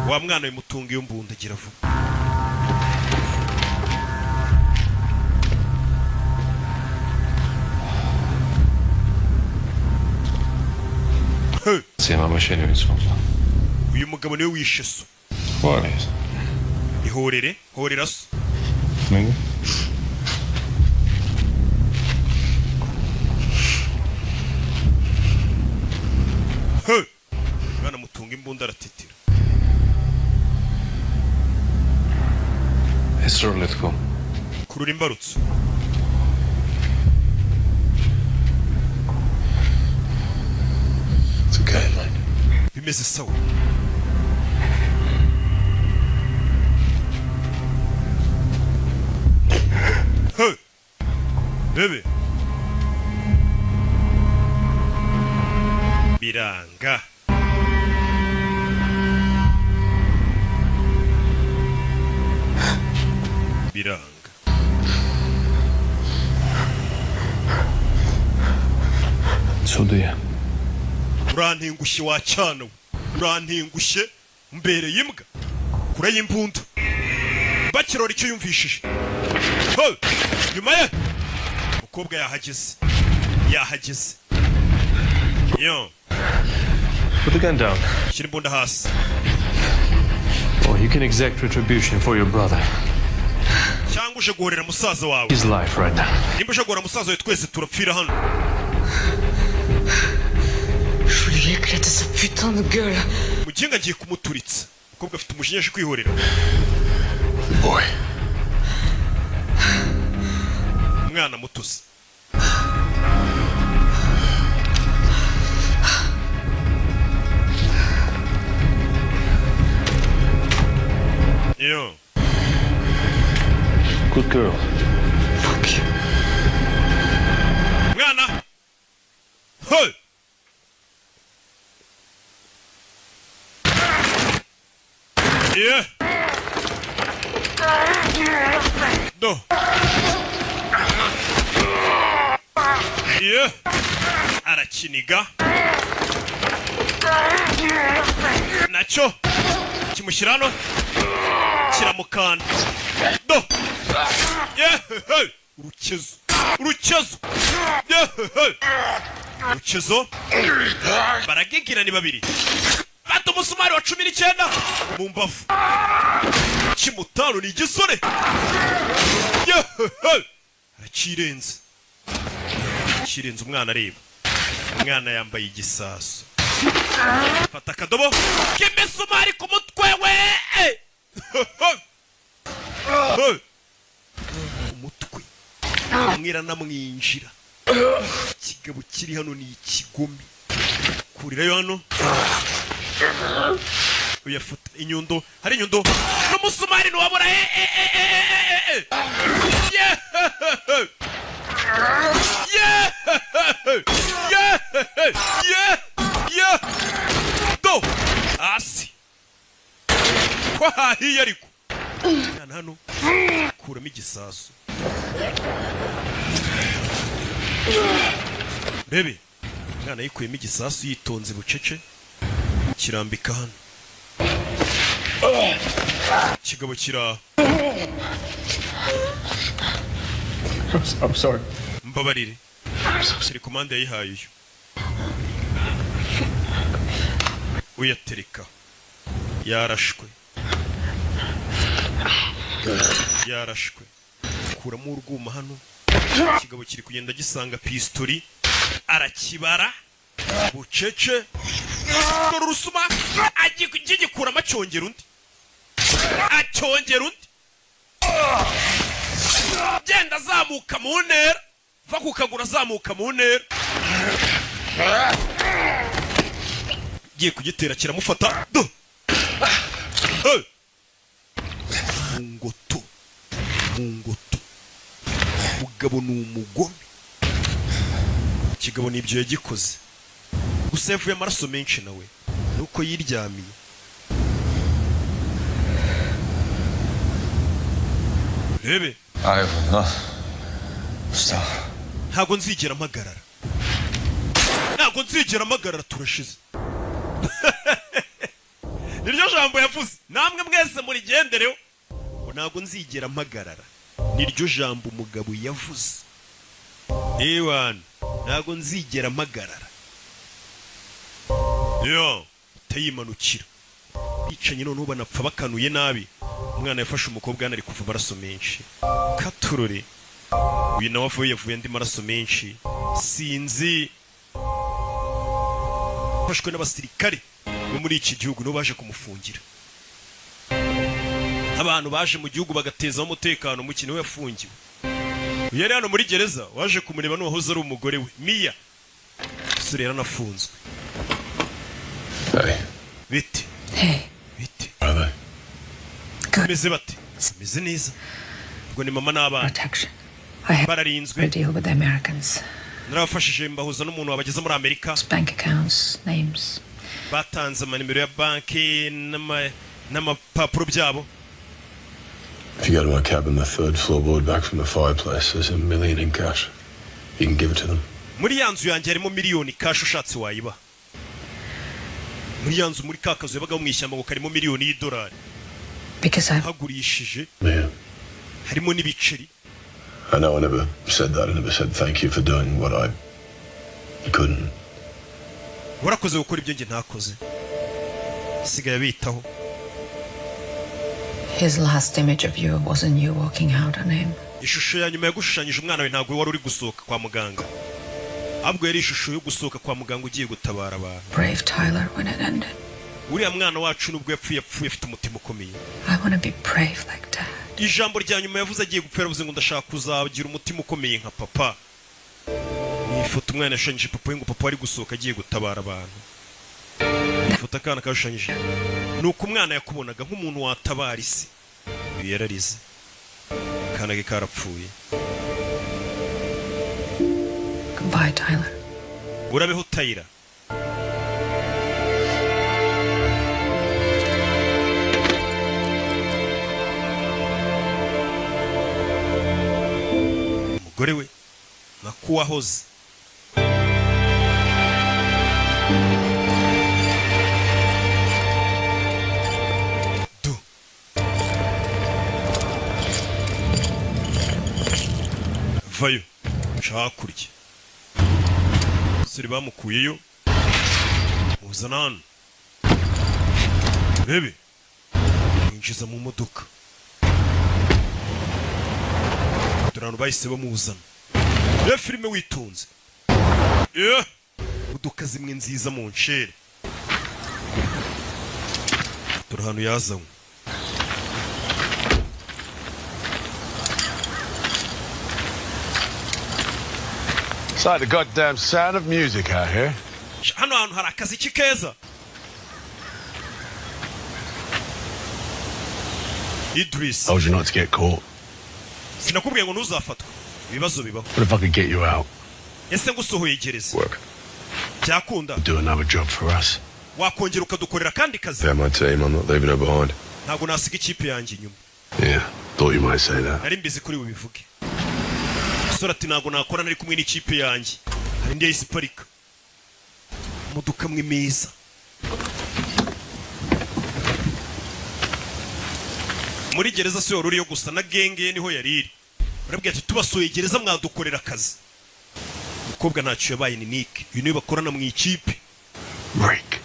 Wa mwana uyimutunge iyo mbunda gira vuba. Sema mashene witsumva. Uyu mugabo niwe wishe so. What is? Horera so. Nini? Mwana mutunga imbunda aratitira. Esro letko. Kurura imbarutso. It's okay, man. Bimeze sawa. Bebe. Biranga. biranga. Sudiye. Urantengushye wacyana we. Urantengushye mbereye imbwa. Kure y'imbunda. Bakirora icyo yumvishije. Ho! Nyuma ye. Mukobwa yahageze. Yahageze. Yo. Put the gun down. Shyira imbunda hasi. Or you can exact retribution for your brother. Cyangwa uje guhorera musaza wawe. His life right now. Nimba uje guhorera musaza wawe twese turapfira hano. Je vais lui éclater sa putain de gueule. Muginga agiye kumuturitsa. Mukobwa afite umujinya aje kwihorera. Boy. Umwana mutuzi. Yo. Good girl. Fuck you. Mwana. Hey. Yeah. No. Yeah. Arakiniga. Nacho. Kimushyira hano. Kiramukanda. No. Yeah. Hey. Urukezo. Urukezo. Yeah. Hey. Urukezo. Baragigira ni babiri. Fata umusumari wa 19 mu mbavu. Kimutano ni igisore. Yeah. Hey. Arakirenze. Kirenze umwana areba. Umwana yambaye igisasu. Fata akadobo. Kimisumari ku mutwe we. Umutwe. Mwira namwinjira. Kigabo kiri hano ni ikigome. Kurirayo hano. Uyafata inyundo. Hari inyundo. N'umusumari ntiwabura. Yeah. Yeah! Yeah! Yeah! Yeah! Do! Asi! Kwa hiya ariko. Yana hano. Kuramo igisasu. Bebe. Mwana yikuyemo igisasu yitonze bucece. Kirambika hano. Kigabo kira. I'm sorry. Mbabarire. Siri komande yayihaye uyu. Uyatereka. Yarashwe. Yarashwe. Kuramo urwuma hano. Kigabo kiri kugenda gisanga pistoli. Arakibara. Bucece. Dore urusuma. Agikura amacyongera undi. Acyongera undi. Genda zamuka mu ntera. Va kukagura zamuka mu ntera. Giye kugitera kiramufata. Mungoto. Mungoto. Mugabo ni umugome. Kigabo nibyo yagikoze. Gusa yavuye amaraso menshi nawe. Nuko yiryamiye. Rebe. I will not stop. Ntago nzigera mpagarara. Ntago nzigera mpagarara turashize. Niryo jambo yavuze. Namwe mwese muri gendereho. Ntago nzigera mpagarara. Niryo jambo umugabo yavuze. Ewan, ntago nzigera mpagarara. Yo, tayimanukira. Bicanye none banapfa bakanuye nabi. Umwana yafashe umukobwa yana ari kuva amaraso menshi. Katurore. Uyu nawe yavuye andi maraso menshi. Sinzi. Fashwe n'abasirikare bo muri iki gihugu no baje kumufungira. Abantu baje mu gihugu bagatezaho umutekano mu kintu yafungiwe. Yari hano muri gereza waje kumureba no wahoze ari umugore we Mia. Sure yaranafunzwe. Hey. Bite. Hey. Bite. Brother. Meze bate. Meze neza. Ubwo ni mama n'abana. Protection. I have Bararinzwe. a deal with the Americans. Narafashije mbahuza n'umuntu wabageze muri Amerika. Bank accounts, names. Batanze amanimero ya banki n'amapapuro byabo. If you go to my cabin, the 3rd floorboard back from the fireplace, there's $1 million in cash. You can give it to them. Muri yanzu yanjye harimo miliyoni cash ushatse wayiba. Muri yanzu muri kakazo yabaga mu ishyamba ngo karimo miliyoni y'idolari. Because I hagurishije. Yeah. Harimo n'ibiceri. I know I never said that. I never said thank you for doing what I couldn't. Warakoze gukora ibyo nge ntakoze. Sigaye bitaho. His last image of you wasn't you walking out on him. Ishusho ya nyuma yagushushanyije umwana we ntabwo wari uri gusohoka kwa muganga. Abwo yari ishusho yo gusohoka kwa muganga ugiye gutabara abantu. Brave Tyler when it ended. Uriya mwana wacu nubwo yapfuye afite umutima ukomeye. I want to be brave like Dad. Ijambo rya nyuma yavuze agiye gupfira avuze ngo ndashaka kuzagira umutima ukomeye nka papa. Ni ifoto umwana yashushanyije papa we ngo papa ari gusohoka agiye gutabara abantu. Ifoto akana kashushanyije. Nuko umwana yakubonaga nk'umuntu watabara isi. Yararize. Kana ke karapfuye. Goodbye, Tyler. Urabeho Tyler. Umugore we nakuwahoze. Vayo shakurye. Siri bamukuyeyo. Uzana hano. Bebe. Injiza mu modoka. Turano bahise bamuzana. Ya filime witunze. Modoka zimwe nziza mu nchere. Turano yazanywe. It's like the goddamn sound of music out here. Hano hantu hari akaziki keza. Idris. I was you not to get caught. Sinakubwiye ngo ntuzafatwa. Ibibazo bibaho. What if I could get you out? Ese ngusohoye gereza. Work. Byakunda. Do another job for us. Wakongera ukadukorera kandi kazi. They're my team. I'm not leaving her behind. Ntabwo nasiga ikipe yanjye inyuma. Yeah, thought you might say that. Nari mbizi kuri bubivuge. Sora ati ntabwo nakora nari kumwe n'ikipe yanjye. Hari ndi yahise iparika. Modoka mwe meza. Muri gereza si wari uriyo gusa na genge niho yari iri. Barabwira ati tubasoye gereza mwadukorera akazi. Umukobwa ntacyo yabaye ni Nick. Uyu niwe bakorana mu ikipe. Rick.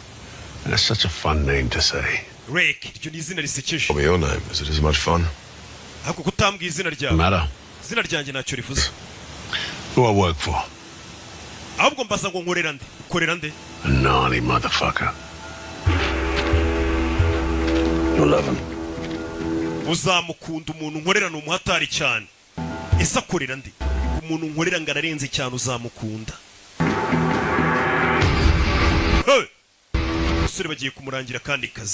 And that's such a fun name to say. Rick, iryo ni izina risekeje. What's your name? Is it as much fun? Ariko kutambwiye izina ryawe. Matter. Izina ryanjye ntacyo rivuze. Who I work for? Ahubwo mbaza ngo nkorera nde? Ukorera nde? A gnarly motherfucker. You'll love him. Uzamukunda umuntu nkorera ni umuhatari cyane. Ese akorera nde? Umuntu nkorera ngo ararenze cyane uzamukunda. Hey! Sore bagiye kumurangira kandi kazi.